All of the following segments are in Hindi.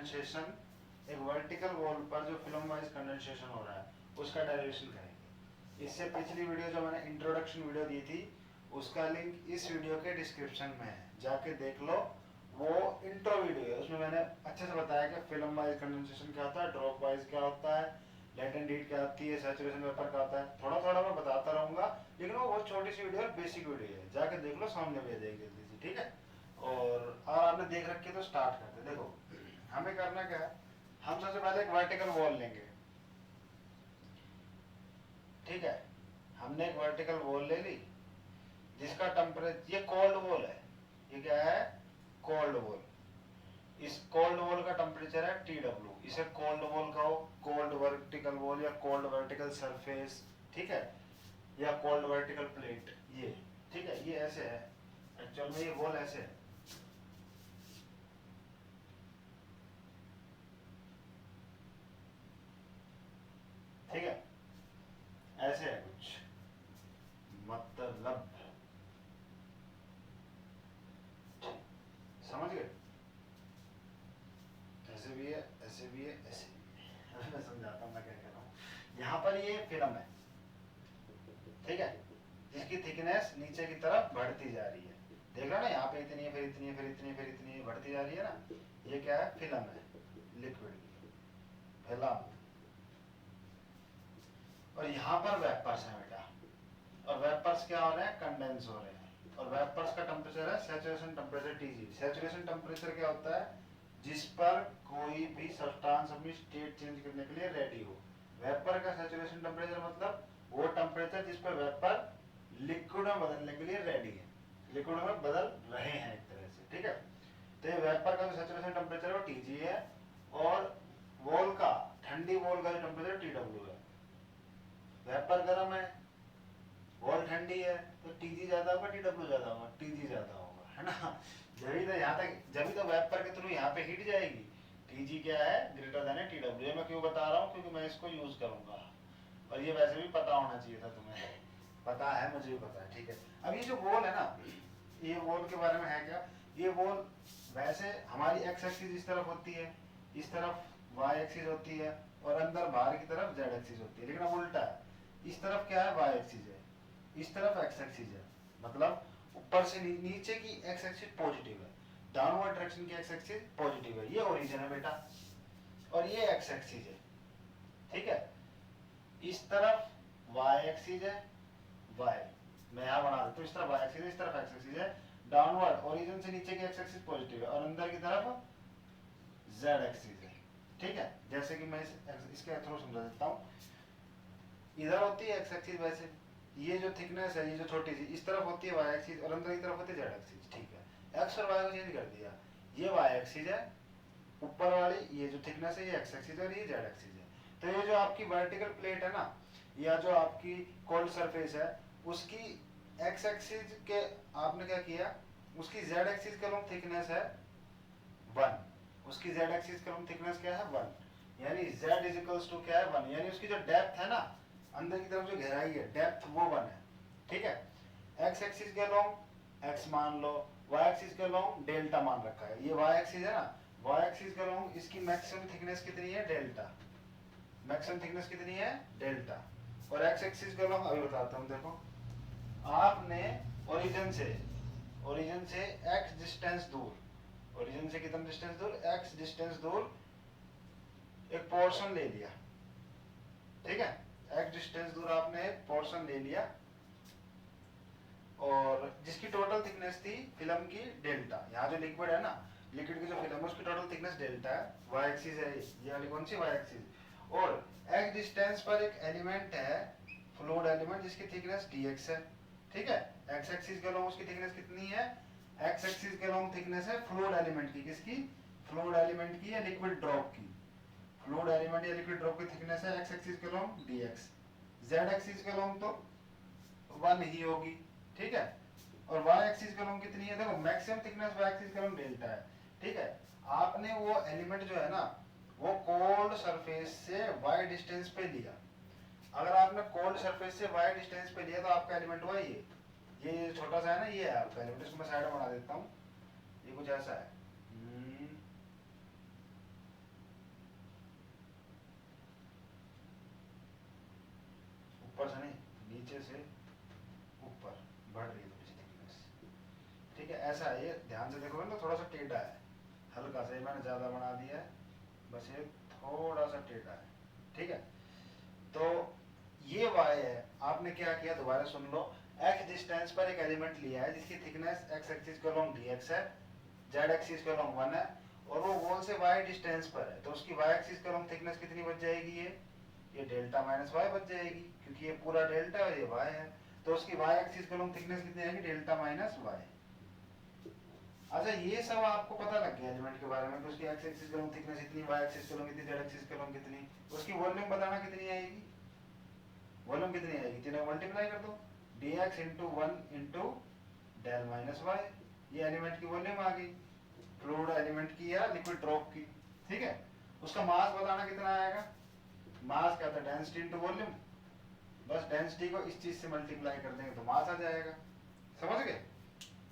कंडेंसेशन, एक वर्टिकल वॉल पर जो फिल्म वाइज कंडेंसेशन हो रहा है उसका डेरिवेशन करेंगे। इससे पिछली वीडियो जो मैंने इंट्रोडक्शन वीडियो दी थी उसका लिंक इस वीडियो के डिस्क्रिप्शन में है, जाके देख लो। वो इंट्रो वीडियो है, उसमें मैंने अच्छे से बताया कि फिल्म वाइज कंडेंसेशन क्या होता है, ड्रॉप वाइज क्या होता है, लेटेंट हीट क्या होती है, सैचुरेशन वेपर क्या होता है। थोड़ा थोड़ा मैं बताता रहूंगा, लेकिन वो बहुत छोटी सी वीडियो है, बेसिक वीडियो है, जाके देख लो, सामने भी आ जाएगी जल्दी से, ठीक है। और आपने देख रखी है तो स्टार्ट करते। देखो हमें करना क्या है, हम सबसे पहले एक वर्टिकल वॉल लेंगे, ठीक है। हमने एक वर्टिकल वॉल ले ली जिसका टेम्परेचर, ये कोल्ड वॉल है, ये क्या है, कोल्ड वॉल। इस कोल्ड वॉल का टेम्परेचर है TW, इसे कोल्ड वॉल कहो, कोल्ड वर्टिकल वॉल या कोल्ड वर्टिकल सरफेस, ठीक है, या कोल्ड वर्टिकल प्लेट, ये ठीक है। ये ऐसे है, एक्चुअल में ये वॉल ऐसे है, ठीक है, ऐसे है कुछ, मतलब समझ गए, ऐसे भी है, ऐसे भी है, ऐसे भी है। मैं समझाता हूँ मैं क्या कह रहा हूँ। यहाँ पर ये फिल्म है, ठीक है, जिसकी थिकनेस नीचे की तरफ बढ़ती जा रही है। देख रहे हो ना, यहाँ पे इतनी है, फिर इतनी है, फिर इतनी है, फिर इतनी है, बढ़ती जा रही है ना। ये क्या है, फिल्म है, लिक्विड की फिल्म। और यहाँ पर वेपर्स है बेटा, और वेपर्स क्या हो रहे हैं, कंडेंस हो रहे हैं। और वेपर्स का टेम्परेचर है saturation temperature TG। Saturation temperature क्या होता है, जिस पर कोई भी सब्सटेंस अपनी स्टेट चेंज करने के लिए रेडी हो। वेपर का सैचुरेशन टेम्परेचर मतलब वो टेम्परेचर जिस पर वेपर लिक्विड में बदलने के लिए रेडी है, लिक्विड में बदल रहे हैं एक तरह से, ठीक है। तो ये वेपर का जो सैचुरेशन टेम्परेचर है वो TG है, और वॉल का, ठंडी वॉल का जो टेम्परेचर TW है। वेपर गर्म है, वॉल ठंडी है, तो TG ज्यादा होगा, TW ज्यादा होगा, TG ज्यादा होगा, है ना। जभी तो यहाँ तक, जभी तो वेपर के थ्रू यहाँ पे हीट जाएगी। TG क्या है, ग्रेटर देन है TW। ये मैं क्यों बता रहा हूँ, क्योंकि मैं इसको यूज करूंगा, और ये वैसे भी पता होना चाहिए था तुम्हें, पता है, मुझे भी पता है, ठीक है। अब ये जो वॉल है ना, ये वॉल के बारे में है क्या, ये वॉल वैसे हमारी एक्स एक्सिस इस तरफ होती है, इस तरफ वाई एक्सिस होती है, और अंदर बाहर की तरफ जेड एक्सिस होती है। लेकिन अब उल्टा है, इस तरफ क्या है, वाई एक्सिस है, इस तरफ एक्स एक्सिस है। मतलब ऊपर से नीचे की एक्स एक्सिस पॉजिटिव है, डाउनवर्ड डायरेक्शन की एक्स एक्सिस पॉजिटिव है, ये ओरिजिन है बेटा, और ये एक्स एक्सिस है, ठीक है। इस तरफ वाई एक्सिस है, वाई मैं यहाँ बना देता हूँ, इस तरफ वाई एक्सिस है, इस तरफ एक्स एक्सिस है। डाउनवर्ड ओरिजिन से नीचे की एक्स एक्सिस पॉजिटिव है, और अंदर की तरफ जेड एक्सिस है, ठीक है। जैसे कि मैं इसके थ्रू समझा देता हूँ। इधर होती है एक्स एक्सिस, वैसे ये जो थिकनेस है, ये जो छोटी सी, इस तरफ होती है वाई एक्सिस, और अंदर की तरफ होती है जेड एक्सिस, ठीक है। एक्स और वाई को चेंज कर दिया, ये वाई एक्सिस है, ऊपर वाली ये जो थिकनेस है ये एक्स एक्सिस है, और ये जेड एक्सिस है। तो ये जो आपकी वर्टिकल प्लेट है ना, या जो आपकी कोल्ड सरफेस है, उसकी एक्स एक्सिस के आपने क्या किया, उसकी जेड एक्सिस का लॉन्ग थिकनेस है 1, उसकी जेड एक्सिस का लॉन्ग थिकनेस क्या है 1, यानी z इज इक्वल्स टू क्या है 1, यानी उसकी जो डेप्थ है ना, अंदर की तरफ जो गहराई है, डेप्थ वो 1 है, ठीक है। x एक्सिस के लॉन्ग x मान लो, y एक्सिस के लॉन्ग डेल्टा मान रखा है, ये y एक्सिस है ना, y एक्सिस के लॉन्ग इसकी मैक्सिमम थिकनेस कितनी है, डेल्टा, मैक्सिमम थिकनेस कितनी है, डेल्टा। और x एक्सिस के लॉन्ग अभी बताता हूँ, देखो आपने ओरिजिन से x डिस्टेंस दूर, ओरिजिन से कितना डिस्टेंस दूर, x डिस्टेंस दूर एक पोर्शन ले लिया, ठीक है। x डिस्टेंस दूर आपने एक पोर्शन ले लिया, और जिसकी टोटल थिकनेस थी फिल्म की डेल्टा, यहाँ जो लिक्विड है ना, लिक्विड की जो फिल्म है उसकी टोटल थिकनेस डेल्टा है, y एक्सिस है ये वाली, कौन सी y एक्सिस। और x डिस्टेंस पर एक एलिमेंट है, फ्लूइड एलिमेंट, जिसकी थिकनेस dx है, ठीक है। x एक्सिस के अलोंग उसकी थिकनेस कितनी है, x एक्सिस के अलोंग थिकनेस है फ्लूइड एलिमेंट की, किसकी, फ्लूइड एलिमेंट की या लिक्विड ड्रॉप की, फ्लूइड एलिमेंट या लिक्विड ड्रॉप की थिकनेस है x एक्सिस के अलोंग dx, z एक्सिस के अलोंग तो 1 ही होगी, ठीक है। और y एक्सिस के अलोंग कितनी है, देखो मैक्सिमम थिकनेस y एक्सिस के अलोंग डेल्टा है, ठीक है। आपने वो एलिमेंट जो है ना, वो कोल्ड सरफेस से y डिस्टेंस पे लिया। अगर आपने कोल्ड सरफेस से y डिस्टेंस पे लिया तो आपका एलिमेंट हुआ ये छोटा सा है ना, ये है आपका एलिमेंट, इसको मैं साइड में बना देता हूँ, ये कुछ ऐसा है। नीचे से ऊपर बढ़ रही है थोड़ी सी थिकनेस, ठीक है। ऐसा है ये, ध्यान से देखोगे ना थोड़ा सा टेढ़ा है, हल्का सा, ये मैंने ज़्यादा बना दिया है, बस ये थोड़ा सा टेढ़ा है, ठीक है। तो ये y है, आपने क्या किया दोबारा सुन लो, x डिस्टेंस पर एक एलिमेंट लिया है जिसकी थिकनेस x एक्सिस के अलोंग dx है, z एक्सिस के अलोंग 1 है, और वो वॉल से y डिस्टेंस पर है, तो उसकी y एक्सिस के अलोंग थिकनेस कितनी बच जाएगी, ये डेल्टा माइनस y बच जाएगी, क्योंकि ये पूरा डेल्टा और ये y है, तो उसकी y एक्सिस के अलोंग थिकनेस कितनी आएगी, डेल्टा माइनस y। अच्छा, ये सब आपको पता लग गया एलिमेंट के बारे में कि उसकी x एक्सिस के अलोंग थिकनेस इतनी, y एक्सिस के अलोंग इतनी, z एक्सिस के अलोंग कितनी, उसकी वॉल्यूम बताना कितनी आएगी, वॉल्यूम कितनी आएगी, तीनों मल्टीप्लाई कर दो, dx into 1 into del minus y, ये एलिमेंट की वॉल्यूम आ गई, फ्लूइड एलिमेंट की या लिक्विड ड्रॉप की, ठीक है। उसका मास बताना कितना आएगा, मास क्या था, डेंसिटी इंटू वॉल्यूम, बस डेंसिटी को इस चीज से मल्टीप्लाई कर देंगे तो मास आ जाएगा, समझ गए।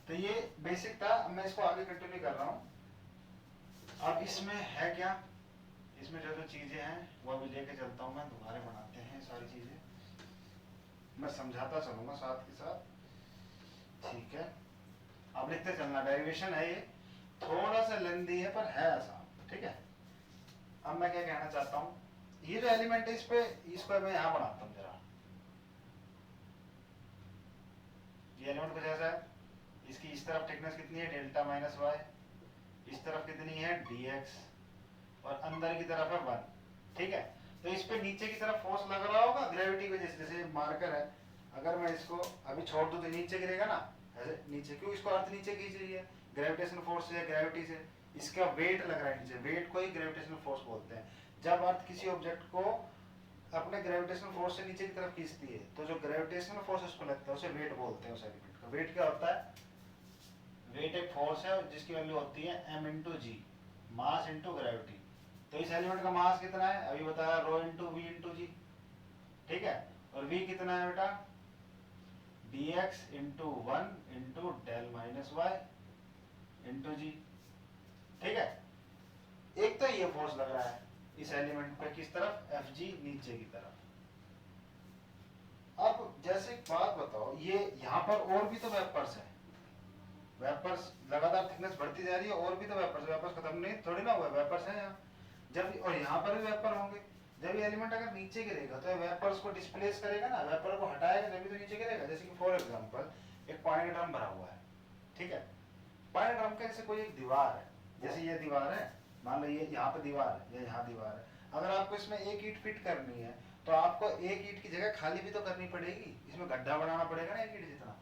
तो ये बेसिक था, अब मैं इसको आगे कंटिन्यू कर रहा हूँ। अब इसमें है क्या, इसमें जो जो चीजें हैं वो अभी लेके चलता हूँ मैं, दोबारा बनाते हैं सारी चीजें, मैं समझाता चलूंगा साथ के साथ, ठीक है। अब लिखते चलना, डेरिवेशन है ये, थोड़ा सा लेंदी है पर है आसान, ठीक है। अब मैं क्या कहना चाहता हूँ, ये जो एलिमेंट है इस पे, इसको मैं यहाँ बनाता हूँ जरा, ये एलिमेंट कुछ ऐसा है, इसकी इस तरफ थिकनेस कितनी है, डेल्टा माइनस वाई, इस तरफ कितनी है, dx, और अंदर की तरफ है 1, ठीक है। तो इस पे नीचे की तरफ फोर्स लग रहा होगा ग्रेविटी की वजह से, जैसे मार्कर है, अगर मैं इसको अभी छोड़ दूं तो नीचे गिरेगा ना, ऐसे नीचे, क्यों, इसको अर्थ नीचे खींच रही है, ग्रेविटेशनल फोर्स से या ग्रेविटी से, इसका वेट लग रहा है नीचे, वेट को ही ग्रेविटेशनल फोर्स बोलते हैं। जब अर्थ किसी ऑब्जेक्ट को अपने ग्रेविटेशनल फोर्स से नीचे की तरफ खींचती है, तो जो ग्रेविटेशनल फोर्स उसको लगता है उसे वेट बोलते हैं उस एलिमेंट का। वेट क्या होता है, वेट एक फोर्स है जिसकी वैल्यू होती है m into g, mass into gravity. तो इस एलिमेंट का मास कितना है, अभी बताया, रो इंटू वी इंटू जी, ठीक है। और v कितना है बेटा, dx into 1 into del minus y into जी, ठीक है। एक तो ये फोर्स लग रहा है इस एलिमेंट पे, किस तरफ, Fg, नीचे की तरफ। अब जैसे एक बात बताओ, ये यहाँ पर और भी तो वेपर्स है, वेपर्स लगातार थिकनेस बढ़ती जा रही है, और भी तो वेपर्स, वेपर्स खत्म नहीं थोड़ी ना हुआ, वेपर्स है यहाँ, जब, और यहाँ पर भी वेपर होंगे। जब ये एलिमेंट अगर नीचे गिरेगा तो वेपर्स को डिस्प्लेस करेगा ना, वेपर को हटाएगा जब भी तो नीचे गिरेगा। जैसे कि फॉर एग्जांपल एक पानी का ड्रम भरा हुआ है, ठीक है, पानी ड्रम के जैसे कोई एक दीवार है, जैसे ये दीवार है, मान लो ये यहाँ पे दीवार है, ये यहाँ दीवार है, अगर आपको इसमें एक ईंट फिट करनी है तो आपको एक ईंट की जगह खाली भी तो करनी पड़ेगी, इसमें गड्ढा बनाना पड़ेगा ना एक ईंट जितना,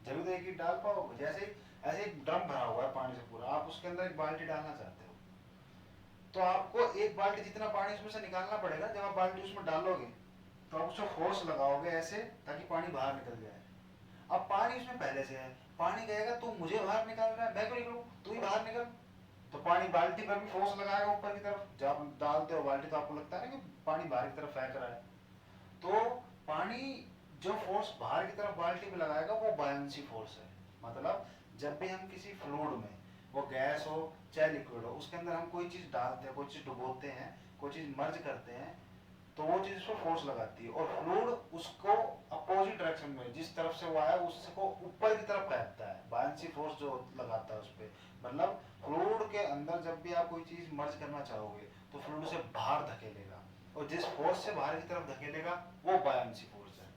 जरूर तो एक ईंट डाल पाओगे। जैसे ऐसे एक ड्रम भरा हुआ है पानी से पूरा, आप उसके अंदर एक बाल्टी डालना चाहते हो, तो आपको एक बाल्टी जितना पानी उसमें से निकालना पड़ेगा। जब आप बाल्टी उसमें डालोगे तो आप उसको फोर्स लगाओगे ऐसे, ताकि पानी बाहर निकल जाए। अब पानी उसमें पहले से है, पानी कहेगा तू मुझे बाहर निकाल रहा है, मैं क्यों निकलूं, तू ही बाहर निकल, तो पानी बाल्टी पर भी फोर्स लगाएगा ऊपर की तरफ। जब आप डालते हो बाल्टी तो आपको लगता है ना कि पानी बाहर की तरफ फेंक रहा है, तो पानी जो फोर्स बाहर की तरफ बाल्टी में लगाएगा वो बायंसी फोर्स है। मतलब जब भी हम किसी फ्लूइड में, वो गैस हो चाहे लिक्विड हो, उसके अंदर हम कोई चीज डालते हैं, कोई चीज डुबोते हैं, कोई चीज मर्ज करते हैं, तो वो चीज उसको फोर्स लगाती है, और फ्लूइड उसको अपोजिट डायरेक्शन में, जिस तरफ से वो आया उसको ऊपर की तरफ फेंकता है, बायंसी फोर्स जो लगाता है उस पर। मतलब फ्लूइड के अंदर जब भी आप कोई चीज मर्ज करना चाहोगे तो फ्लूइड से बाहर धकेलेगा, और जिस फोर्स से बाहर की तरफ धकेलेगा वो बायंसी फोर्स है।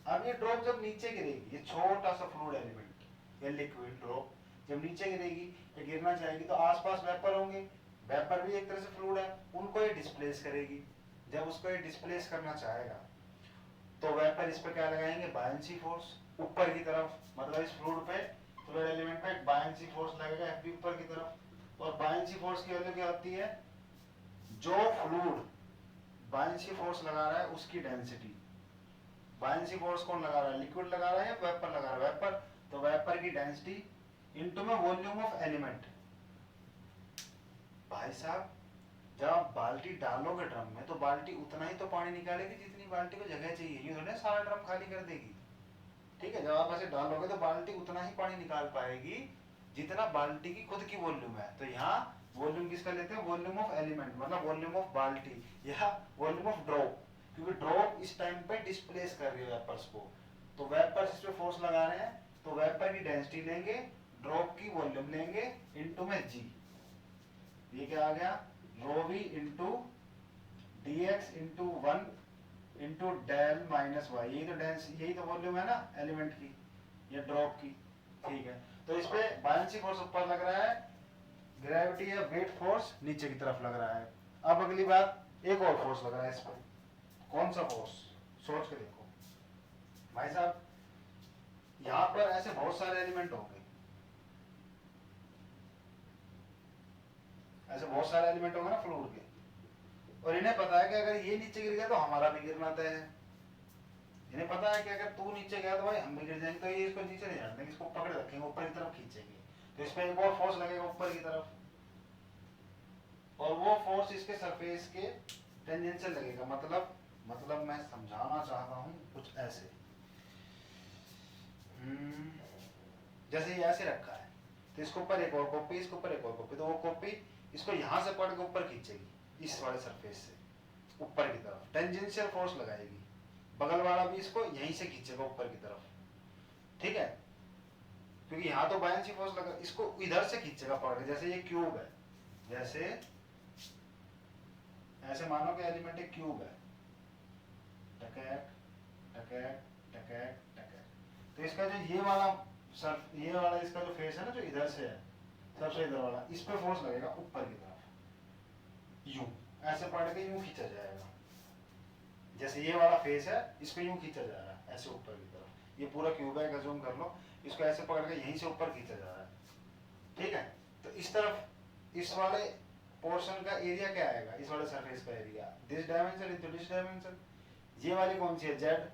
अब ये ड्रॉप जब नीचे गिरेगी, ये छोटा सा फ्लूइड एलिमेंट या लिक्विड ड्रॉप जब नीचे गिरेगी या गिरना चाहेगी, तो आसपास वेपर होंगे, वेपर भी एक तरह से फ्लूइड है, उनको ये डिस्प्लेस करेगी। जब उसको ये डिस्प्लेस करना चाहेगा तो वेपर इस पर क्या लगाएंगे, बायंसी फोर्स ऊपर की तरफ। मतलब इस फ्लूइड पे, फ्लूइड एलिमेंट पे बायंसी फोर्स लगेगा Fb ऊपर की तरफ। और बायंसी फोर्स की वैल्यू क्या होती है, जो फ्लूइड बायंसी फोर्स लगा रहा है उसकी डेंसिटी। बायंसी फोर्स कौन लगा रहा है, लिक्विड लगा रहा है या वेपर लगा रहा है, वेपर, तो वेपर की डेंसिटी इनटू में वॉल्यूम ऑफ एलिमेंट। भाई साहब, जब आप बाल्टी डालोगे ड्रम में तो बाल्टी उतना ही तो पानी निकालेगी जितनी बाल्टी को जगह चाहिए, ये थोड़ा सारा ड्रम खाली कर देगी, ठीक है। जब आप ऐसे डालोगे तो बाल्टी उतना ही पानी निकाल पाएगी जितना बाल्टी की खुद की वॉल्यूम है। तो यहाँ वॉल्यूम किसका लेते हैं, वॉल्यूम ऑफ एलिमेंट, मतलब वॉल्यूम ऑफ बाल्टी या वॉल्यूम ऑफ ड्रॉप, क्योंकि ड्रॉप इस टाइम पे डिस्प्लेस कर रही है वेपर्स को। तो वेपर इस पे फोर्स लगा रहे हैं, तो वेपर की डेंसिटी लेंगे, ड्रॉप की वॉल्यूम लेंगे, इनटू में जी, ये क्या आ गया, rho we into dx into 1 into del minus y, यही तो वॉल्यूम है ना एलिमेंट की या ड्रॉप की। ठीक है, तो इस पे बायनेंसी फोर्स ऊपर लग रहा है, ग्रेविटी या वेट फोर्स नीचे की तरफ लग रहा है। अब अगली बात, एक और फोर्स लग रहा है इस पे, कौन सा फोर्स, सोच के देखो भाई साहब। यहाँ पर ऐसे बहुत सारे एलिमेंट होंगे, ऐसे बहुत सारे एलिमेंट होंगे ना फ्लोर के, और इन्हें पता है कि अगर ये नीचे गिर गया तो हमारा भी गिरना तय है। इन्हें पता है कि अगर तू नीचे गया तो भाई हम भी गिर जाएंगे, तो ये इसको नीचे नहीं जाने देंगे, इसको पकड़े रखेंगे, ऊपर की तरफ खींचेंगे, तो इस पे एक और फोर्स लगेगा ऊपर की तरफ, और वो फोर्स इसके सरफेस के टेंजेंशियल लगेगा। मतलब मैं समझाना चाहता हूँ कुछ ऐसे, जैसे ये ऐसे रखा है, तो इसके ऊपर एक और कॉपी, इसके ऊपर एक और कॉपी, तो वो कॉपी इसको यहाँ से पकड़ के ऊपर खींचेगी, इस वाले सरफेस से ऊपर की तरफ टेंजेंशियल फोर्स लगाएगी, बगल वाला भी इसको यहीं से खींचेगा ऊपर की तरफ। ठीक है, क्योंकि यहाँ तो बायनेंसी फोर्स लगा, इसको इधर से खींचेगा पकड़ के, जैसे ये क्यूब है, जैसे ऐसे मानो कि एलिमेंट एक क्यूब है, टकैक टकैक टकैक टकैक, तो इसका जो ये वाला इसका जो फेस है ना, जो इधर से है सबसे इधर वाला, इस पे फोर्स लगेगा ऊपर की तरफ, यूं ऐसे पकड़ के यूं खींचा जाएगा, जैसे ये वाला फेस है इस पे यूं खींचा जा रहा है ऐसे ऊपर की तरफ, ये पूरा क्यूब है, जूम कर लो, इसको ऐसे पकड़ के यहीं से ऊपर खींचा जा रहा है। ठीक है, तो इस तरफ इस वाले पोर्शन का एरिया क्या आएगा, इस वाले सरफेस का area, this dimension into this dimension. ये वाली कौन सी है, जेड,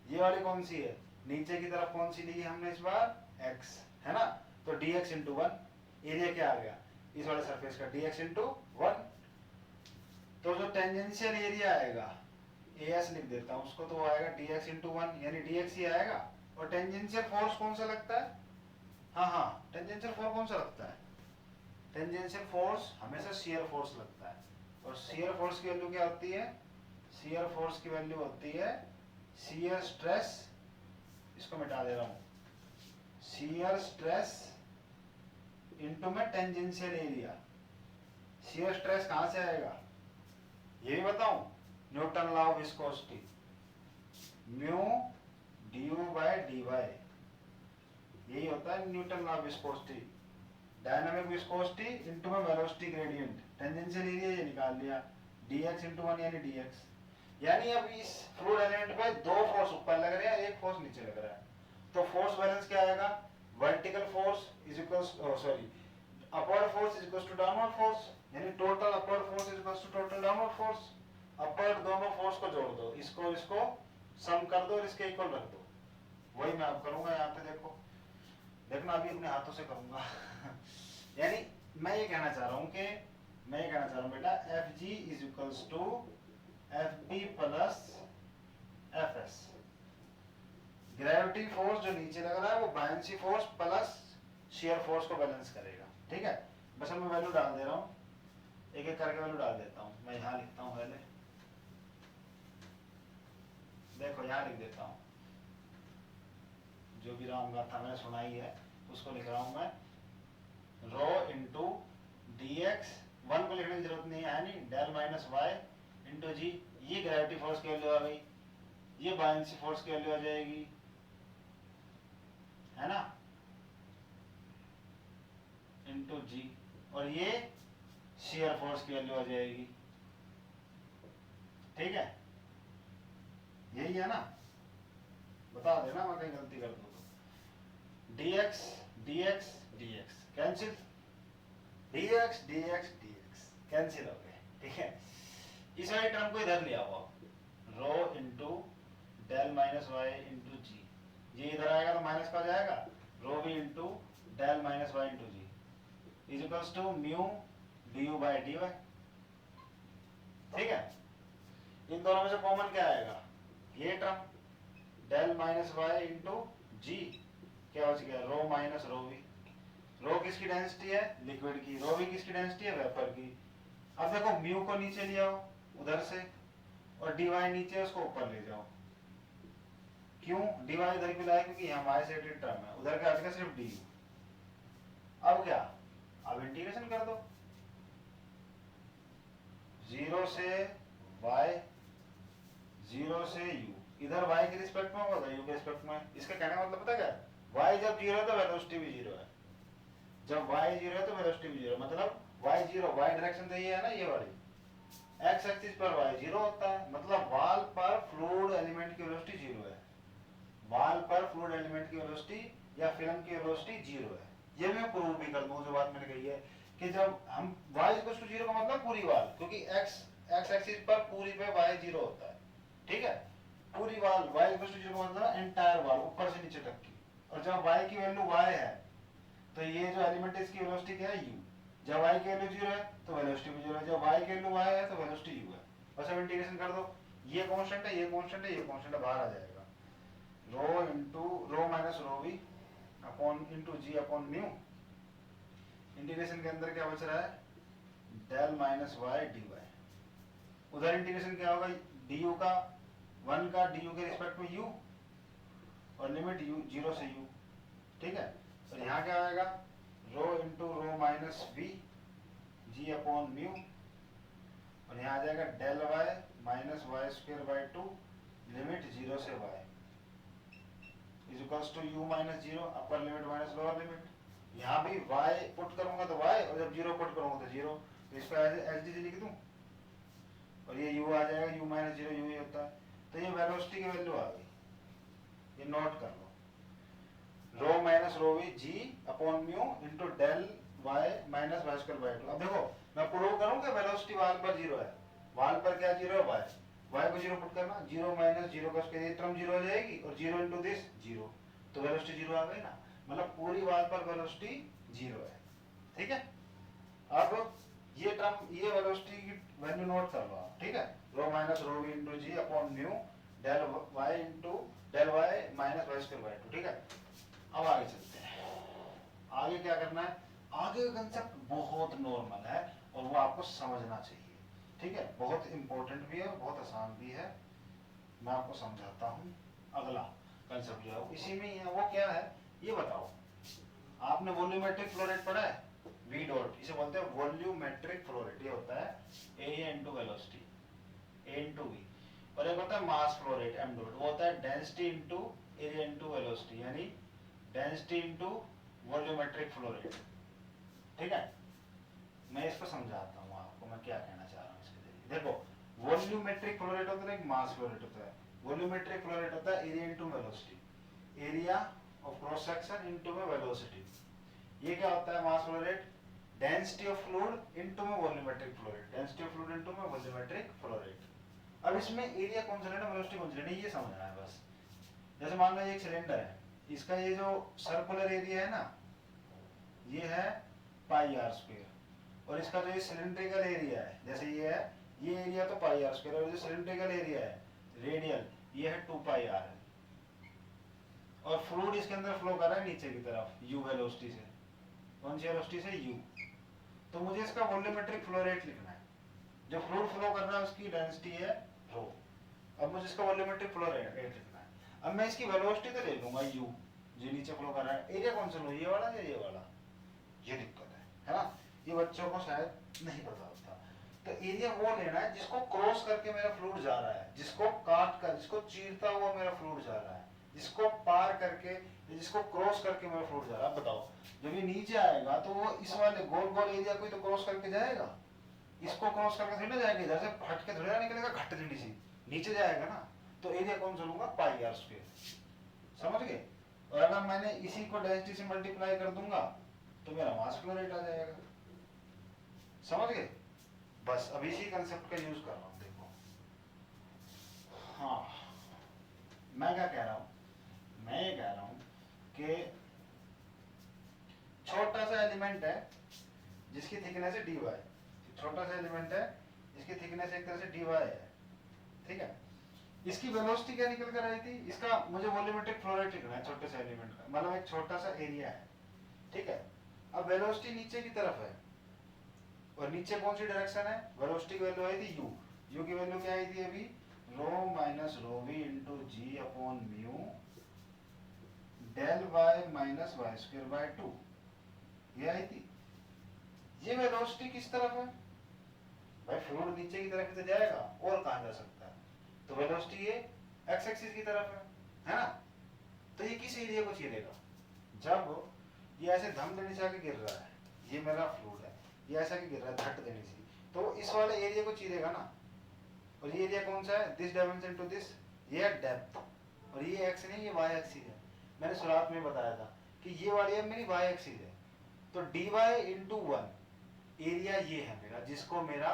ये वाली कौन सी है, नीचे की तरफ कौन सी ली है हमने इस बार, एक्स, है ना, तो dx इंटू 1, एरिया क्या आ गया इस वाले सरफेस का, dx इंटू 1, तो जो टेंजेंशियल एरिया आएगा, as लिख देता हूं उसको, तो वो आएगा dx इंटू 1, यानी dx ही आएगा। और टेंजेंशियल फोर्स कौन सा लगता है, हाँ टेंजेंशियल फोर्स कौन सा लगता है, टेंजेंशियल फोर्स हमेशा शियर फोर्स लगता है, और शियर फोर्स की वैल्यू क्या होती है, शियर फोर्स की वैल्यू होती है शियर स्ट्रेस, इसको मिटा दे रहा हूं, शियर स्ट्रेस इनटू में टेंजेंशियल एरिया। शियर स्ट्रेस कहां से आएगा ये भी बताऊं, Newton law of viscosity, mu du by dy, यही होता है Newton law of viscosity, dynamic viscosity into में वेलोसिटी ग्रेडियंट, टेंजेंशियल एरिया ये निकाल लिया, dx इंटू 1 यानी dx। यानी अब इस फ्लूइड एलिमेंट पे दो फोर्स ऊपर लग रहे हैं, एक फोर्स नीचे लग रहा है, तो फोर्स बैलेंस क्या आएगा, vertical force is equals upward force is equals to downward force, यानी total upward force is equals to total downward force. Upward दोनों फोर्स को जोड़ दो, इसको इसको सम कर दो और इसके इक्वल रख दो, वही मैं अब करूंगा। यहाँ पे देखो, देखना अभी अपने हाथों से करूंगा यानी मैं ये कहना चाह रहा हूँ बेटा, f g is equals to f b plus f s, gravity force जो नीचे लग रहा है वो buoyancy force plus shear force को बैलेंस करेगा। ठीक है, बस मैं वैल्यू डाल दे रहा हूँ, एक एक करके वैल्यू डाल देता हूँ। मैं यहाँ लिखता हूँ पहले, देखो यहाँ लिख देता हूँ, जो भी राम गाथा मैंने सुनाई है उसको लिख रहा हूँ मैं, रो इंटू डी एक्स, 1 को लिखने की जरूरत नहीं है, नहीं, del minus y into g, ये ग्रेविटी फोर्स की वैल्यू आ गई, ये बायनेंसी फोर्स की वैल्यू आ जाएगी, है ना, इंटू जी, और ये शियर फोर्स की वैल्यू आ जाएगी। ठीक है, यही है ना, बता देना मैं कहीं गलती कर दूं तो। dx dx dx cancel, dx dx dx cancel हो गए। ठीक है, इस वाली टर्म को इधर ले आओ, rho into del minus y into g, ये इधर आएगा तो माइनस का जाएगा, रो भी into del minus y into g is equals to mu du by dy। ठीक है, इन दोनों में से कॉमन क्या आएगा, ये term del minus y into g, क्या बच गया, रो माइनस रो वी। रो किसकी डेंसिटी है, लिक्विड की, रो वी किसकी डेंसिटी है, वेपर की। अब देखो म्यू को नीचे ले आओ उधर से, और dy नीचे उसको ऊपर ले जाओ, क्यों dy इधर क्यों लाया, क्योंकि यहाँ y से रिलेटेड टर्म है, उधर क्या आ जाएगा सिर्फ du। अब क्या, अब इंटीग्रेशन कर दो 0 से y 0 से u, इधर y के रिस्पेक्ट में होगा u के रिस्पेक्ट में। इसका कहने का मतलब पता क्या है, y जब 0 है तो वेलोसिटी भी 0 है, जब y 0 है तो वेलोसिटी भी 0 है। मतलब y 0, y डायरेक्शन तो ये है ना, ये वाली x एक्सिस पर y 0 होता है, मतलब वाल पर फ्लूइड एलिमेंट की वेलोसिटी 0 है, वाल पर फ्लूइड एलिमेंट की वेलोसिटी या फिल्म की वेलोसिटी 0 है। ये मैं प्रूव भी कर दूं जो बात मैंने कही है कि जब हम y 0 का मतलब पूरी वाल, क्योंकि x एक्सिस पर पूरी पे y 0 होता है, ठीक है, पूरी वाल y 0 का मतलब एंटायर वाल ऊपर से नीचे तक की। और जब y की वैल्यू y है तो ये जो एलिमेंट है इसकी वेलोसिटी क्या है u, जब y की वैल्यू 0 है तो वेलोसिटी भी 0 है, जब y की वैल्यू y है तो वेलोसिटी u है। बस अब इंटीग्रेशन कर दो, ये कांस्टेंट है, ये कांस्टेंट है, ये कांस्टेंट बाहर आ जाएगा, rho into rho minus rho v upon into g upon mu. Integration के अंदर क्या बच रहा है, डेल माइनस y dy। उधर इंटीग्रेशन क्या होगा, du का 1 का du के रिस्पेक्ट में u और लिमिट u 0 से u, ठीक है। और यहाँ क्या आएगा, rho into rho minus v g upon mu, और यहाँ आ जाएगा del y minus y square by 2 limit 0 से y is equals to u minus 0 upper limit minus lower limit. यहाँ भी y पुट करूंगा तो y, और जब 0 पुट करूंगा तो 0, तो इसको एज डी लिख दूं, और ये u आ जाएगा, u माइनस 0 u ही होता है। तो ये वेलोसिटी की वैल्यू आ गई, ये नोट कर लो, rho minus rho v g upon mu into del y minus y square by 2। अब देखो मैं प्रूव करूं कि वेलोसिटी वाल पर 0 है, वाल पर क्या 0 है, y को 0 पुट करना, 0 माइनस 0 का स्क्वायर, ये टर्म 0 हो जाएगी, और 0 इनटू दिस 0, तो वेलोसिटी 0 आ गई ना, मतलब पूरी वाल पर वेलोसिटी 0 है, ठीक है। अब ये टर्म, ये वेलोसिटी की वैल्यू नोट कर लो आप, ठीक है, rho minus rho v into g upon mu del y into del y minus y square by 2, ठीक है। अब आगे चलते हैं, आगे क्या करना है, आगे का कंसेप्ट बहुत नॉर्मल है और वो आपको समझना चाहिए, ठीक है, बहुत इंपॉर्टेंट भी है और बहुत आसान भी है। मैं आपको समझाता हूँ। अगला कंसेप्ट जो है इसी में ही है, वो क्या है ये बताओ। आपने वॉल्यूमेट्रिक फ्लो रेट पढ़ा है, वी डॉट, इसे बोलते हैं वॉल्यूमेट्रिक फ्लो रेट। ये होता है area into velocity, a into v, और एक होता है mass flow rate m dot, वो होता है density into area into velocity, यानी density into volumetric flow rate, ठीक है। मैं इसको समझाता हूँ आपको, मैं क्या कहना चाह रहा हूँ इसके जरिए। देखो वॉल्यूमेट्रिक फ्लो रेट होता है, एक मास फ्लो रेट होता है। वॉल्यूमेट्रिक फ्लो रेट होता है area into velocity, area of cross section into में वेलोसिटी। ये क्या होता है mass flow rate, density of fluid into में volumetric flow rate, density of fluid into में वॉल्यूमेट्रिक फ्लो रेट। अब इसमें एरिया कौन सा लेना, वेलोसिटी कौन सी लेनी, ये समझना है बस। जैसे मान लो ये एक सिलेंडर है, इसका ये जो सर्कुलर एरिया है ना, ये है पाई आर स्क्वायर, और इसका जो ये सिलेंड्रिकल एरिया है, जैसे ये है, ये एरिया तो पाई आर स्क्वायर, और जो सिलेंड्रिकल एरिया है रेडियल, ये है 2 पाई आर है। और फ्लूइड इसके अंदर फ्लो कर रहा है नीचे की तरफ u वेलोसिटी से, कौन सी वेलोसिटी से, u। तो मुझे इसका वॉल्यूमेट्रिक फ्लो रेट लिखना है, जो फ्लूइड फ्लो कर रहा है उसकी डेंसिटी है रो। अब मुझे इसका वॉल्यूमेट्रिक फ्लो रेट लिखना है। अब मैं इसकी वेलोसिटी तो ले लूंगा u, जो नीचे फ्लो कर रहा है। एरिया कौन सा लूं, ये वाला या ये वाला, ये दिक्कत है ना, ये बच्चों को शायद नहीं पता होता। तो एरिया वो लेना है जिसको क्रॉस करके मेरा फ्लूइड जा रहा है, जिसको काट कर, जिसको चीरता हुआ मेरा फ्लूइड जा रहा है, जिसको पार करके, जिसको क्रॉस करके मेरा फ्लूइड जा रहा है। बताओ जब ये नीचे आएगा तो वो इस वाले गोल गोल एरिया को ही तो क्रॉस करके जाएगा, इसको क्रॉस करके थोड़ी ना जाएगा, इधर से हट के थोड़ी ना निकलेगा, घट थोड़ी सी नीचे जाएगा ना। तो एरिया कौन सा लूंगा, पाई आर स्क्वायर, समझ गए। और अगर मैंने इसी को डेंसिटी से मल्टीप्लाई कर दूंगा तो मेरा मास फ्लो रेट आ जाएगा, समझ गए। बस अब इसी कंसेप्ट का यूज कर रहा हूं, देखो। हाँ मैं क्या कह रहा हूं, मैं ये कह रहा हूं कि छोटा सा एलिमेंट है जिसकी थिकनेस है dy, छोटा सा एलिमेंट है जिसकी थिकनेस एक तरह से dy है, ठीक है। इसकी वेलोसिटी क्या निकल कर आई थी, इसका मुझे वॉल्यूमेट्रिक फ्लो रेट लिखना है छोटे से एलिमेंट का, मतलब एक छोटा सा एरिया है, ठीक है। अब वेलोसिटी नीचे की तरफ है, और नीचे कौन सी डायरेक्शन है, वेलोसिटी की वैल्यू आई थी u, u की वैल्यू क्या आई थी अभी rho minus rho we into ji upon mu del y minus y square by 2, ये आई थी। ये वेलोसिटी किस तरफ है भाई? फ्लूइड नीचे की तरफ से जाएगा और कहां जा सकता है? तो वेलोसिटी ये एक्स एक्सिस की तरफ है ना? तो ये किस एरिया को चीरेगा? जब ये ऐसे धमधनी से आके गिर रहा है, ये मेरा फ्लूइड है, ये ऐसा के गिर रहा है धट देने से, तो इस वाले एरिया को चीरेगा ना। और ये एरिया कौन सा है? दिस डायमेंशन टू दिस, ये है डेप्थ। और ये एक्स नहीं, ये वाई एक्सिस है। मैंने शुरुआत में बताया था कि ये वाली है मेरी वाई एक्सिस है। तो d y into one area ये है मेरा, जिसको मेरा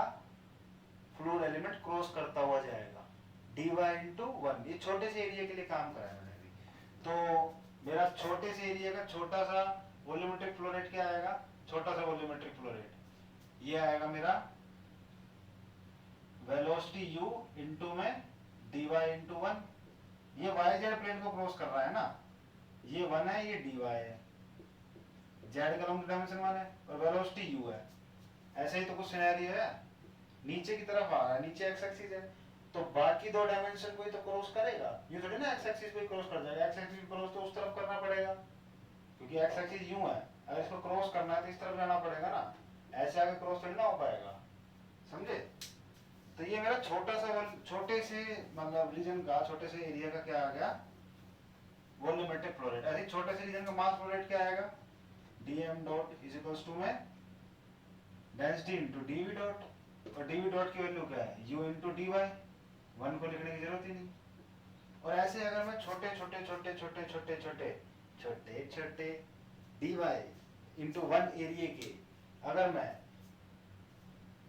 फ्लूइड एलिमेंट क्रॉस करता हुआ जाएगा। डी वाई इंटू वन, ये छोटे से एरिया के लिए काम कराया मैंने अभी। तो मेरा छोटे से एरिया का छोटा सा वॉल्यूमेट्रिक फ्लो रेट क्या आएगा? छोटा सा वॉल्यूमेट्रिक फ्लो रेट ये आएगा मेरा वेलोसिटी u इंटू में डी वाई इंटू वन। ये वाई जेड प्लेन को क्रॉस कर रहा है ना, ये वन है, ये डी वाई है, जेड का लॉन्ग डायमेंशन वन है और वेलोसिटी u है। ऐसे ही तो कुछ सिनेरियो है, नीचे की तरफ आ रहा है, नीचे एक्स एक्सिस है, तो बाकी दो डायमेंशन को ही तो क्रॉस करेगा। ये थोड़ी ना एक्स एक्सिस को ही क्रॉस कर जाएगा। एक्स एक्सिस क्रॉस तो उस तरफ करना पड़ेगा, क्योंकि एक्स एक्सिस यूं है, अगर इसको क्रॉस करना है तो इस तरफ जाना पड़ेगा ना, ऐसे आगे क्रॉस थोड़ी ना हो पाएगा, समझे? तो ये मेरा छोटे से मतलब रीजन का, छोटे से एरिया का क्या आ गया? Volumetric flow rate. ऐसे छोटे से रीजन का मास फ्लो रेट क्या आएगा? dm dot is equals to में डेंसिटी इनटू dv डॉट, और dv डॉट की वैल्यू क्या है? u इनटू dy, वन को लिखने की जरूरत ही नहीं। और ऐसे अगर मैं छोटे छोटे छोटे छोटे छोटे छोटे छोटे छोटे dy इनटू वन एरिया के अगर मैं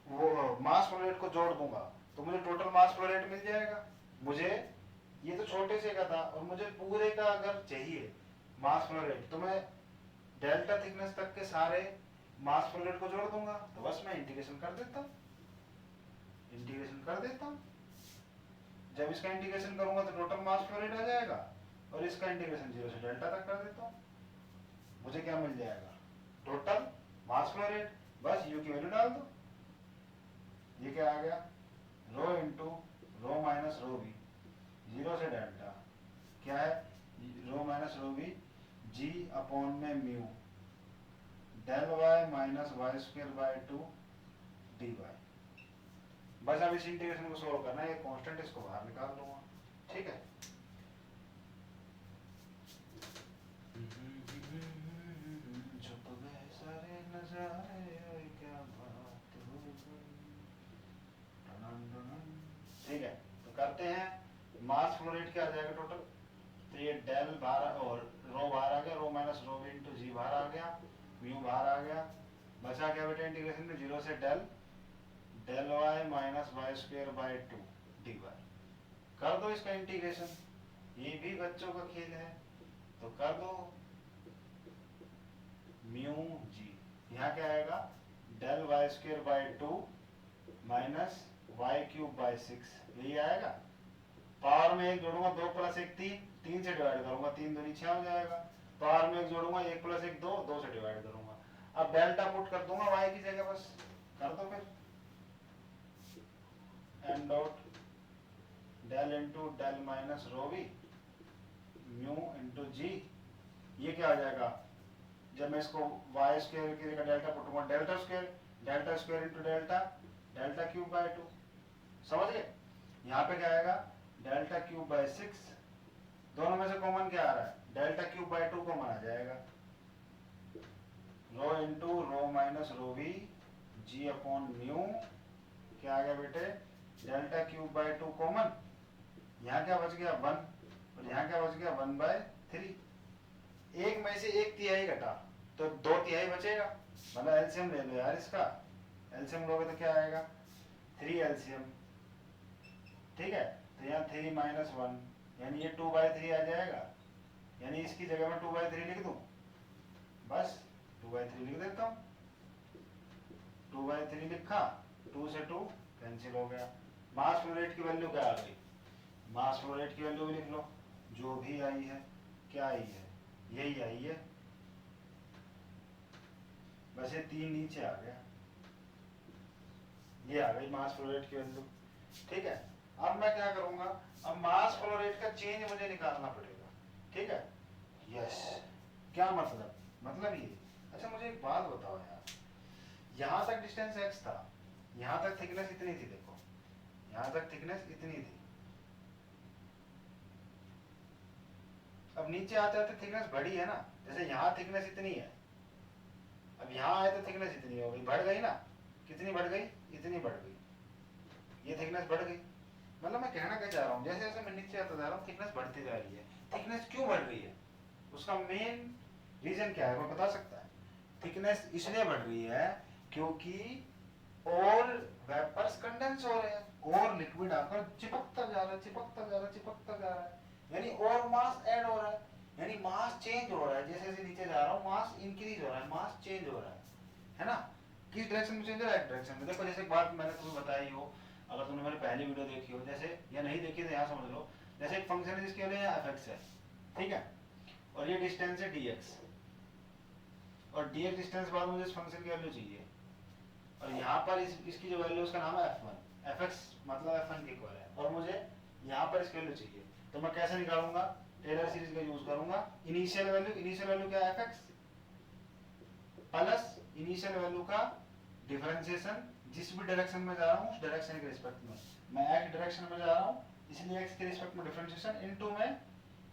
वो मास फ्लो रेट को जोड़ दूंगा तो मुझे टोटल मास फ्लो रेट मिल जाएगा। मुझे ये तो छोटे से का था, और मुझे पूरे का अगर चाहिए मास फ्लो रेट तो मैं डेल्टा थिकनेस तक के सारे मास फ्लो रेट को जोड़ दूंगा। तो बस मैं इंटीग्रेशन कर देता हूँ, इंटीग्रेशन कर देता हूँ। जब इसका इंटीग्रेशन करूंगा तो टोटल मास फ्लो रेट आ जाएगा, और इसका इंटीग्रेशन 0 से डेल्टा तक कर देता हूँ। मुझे क्या मिल जाएगा? Total mass flow rate. बस यू की वैल्यू डाल दो, ये क्या आ गया? Rho into rho minus rho v, 0 से डेल्टा क्या है? Rho minus rho v g upon में mu del y minus y square by 2 d y. बस अब इस इंटीग्रेशन को सोल्व करना है, ये कांस्टेंट इसको बाहर निकाल लूंगा, ठीक है? छुप गए सारे नजारे, क्या बात हो गई। ठीक है, तो करते हैं। मास फ्लो रेट क्या आ जाएगा टोटल? तो ये डेल बाहर और रो बाहर आ गया, रो माइनस रो वी इंटू जी बाहर आ गया, म्यू बाहर आ गया, बचा क्या बेटा इंटीग्रेशन में? 0 से del del y minus y square by 2 d y. कर दो इसका इंटीग्रेशन, ये भी बच्चों का खेल है, तो कर दो म्यू जी, यहाँ क्या आएगा? Del y square by 2 minus y cube by 6, यही आएगा। पावर में एक जोड़ूंगा 2 प्लस 1 3, 3 से डिवाइड करूंगा 3 दूनी 6 हो जाएगा। पावर में एक जोड़ूंगा 1 प्लस 1 2, 2 से डिवाइड करूंगा। अब डेल्टा पुट कर दूंगा वाई की जगह, बस कर दो फिर। M dot del into del minus rho v mu into g, ये क्या आ जाएगा? जब मैं इसको वाई स्क्वायर की जगह डेल्टा पुटूंगा, delta square into delta, delta cube by 2, समझ गए? यहाँ पे क्या आएगा? डेल्टा क्यूब बाय 6, दोनों में से कॉमन क्या आ रहा है? डेल्टा क्यूब बाय 2 कॉमन आ जाएगा। Rho into rho minus rho v g upon mu, क्या आ गया बेटे? डेल्टा क्यूब बाय 2 कॉमन, यहाँ क्या बच गया? 1, और यहाँ क्या बच गया? 1/3। एक में से 1/3 घटा तो 2/3 बचेगा, मतलब एलसीएम ले लो यार इसका। एलसीएम लोगे तो क्या आएगा? 3 एलसीएम, ठीक है? तो यहाँ 3 माइनस 1 यानी ये 2/3 आ जाएगा, यानी इसकी जगह मैं 2/3 लिख दूं, बस 2/3 लिख देता हूँ। 2/3 लिखा, 2 से 2 कैंसिल हो गया। मास फ्लो रेट की वैल्यू क्या आ गई? मास फ्लो रेट की वैल्यू भी लिख लो, जो भी आई है। क्या आई है? यही आई है, बस ये 3 नीचे आ गया, ये आ गई मास फ्लो रेट की वैल्यू, ठीक है? अब मैं क्या करूंगा, अब मास फ्लो रेट का चेंज मुझे निकालना पड़ेगा, ठीक है। यस, क्या मतलब, मतलब ये। अच्छा मुझे एक बात बताओ यार, यहाँ तक डिस्टेंस x था, यहाँ तक थिकनेस इतनी थी, देखो यहाँ तक थिकनेस इतनी थी, अब नीचे आते आते थिकनेस बढ़ी है ना, जैसे यहाँ थिकनेस इतनी है, अब यहाँ आए तो थिकनेस इतनी हो गई, बढ़ गई ना, कितनी बढ़ गई, इतनी बढ़ गई, ये थिकनेस बढ़ गई। मतलब मैं कहना क्या चाह रहा हूँ, जैसे जैसे मैं नीचे आता जा रहा हूँ थिकनेस बढ़ती जा रही है। थिकनेस क्यों बढ़ रही है, उसका मेन रीजन क्या है, वो बता सकता है। थिकनेस इसलिए बढ़ रही है क्योंकि और वेपर्स कंडेंस हो रहे हैं और लिक्विड आकर चिपकता जा रहा है, चिपकता जा रहा है, चिपकता जा रहा है, यानी और मास ऐड हो रहा है, यानी मास चेंज हो रहा है। जैसे जैसे नीचे जा रहा हूँ मास इंक्रीज हो रहा है, मास चेंज हो रहा है ना। किस डायरेक्शन में चेंज हो रहा है, एक डायरेक्शन में। देखो जैसे एक बात मैंने तुम्हें बताई हो, अगर तुमने मेरी पहली वीडियो देखी हो, जैसे या नहीं देखी तो यहाँ समझ लो, जैसे एक फंक्शन है जिसके लिए fx है, ठीक है, और ये डिस्टेंस है dx, और dx डिस्टेंस बाद मुझे इस फंक्शन की वैल्यू चाहिए, और यहाँ पर इसकी जो वैल्यू उसका नाम है f1, fx मतलब f1 के इक्वल है, और मुझे यहाँ पर इसकी वैल्यू चाहिए, तो मैं कैसे निकालूंगा, टेलर सीरीज का यूज करूंगा। इनिशियल वैल्यू क्या है, fx प्लस इनिशियल वैल्यू का डिफरेंशिएशन, जिस भी डायरेक्शन में जा रहा हूँ उस डायरेक्शन के रिस्पेक्ट में, मैं x डायरेक्शन में जा रहा हूँ इसलिए x के रिस्पेक्ट में डिफरेंशिएशन इनटू में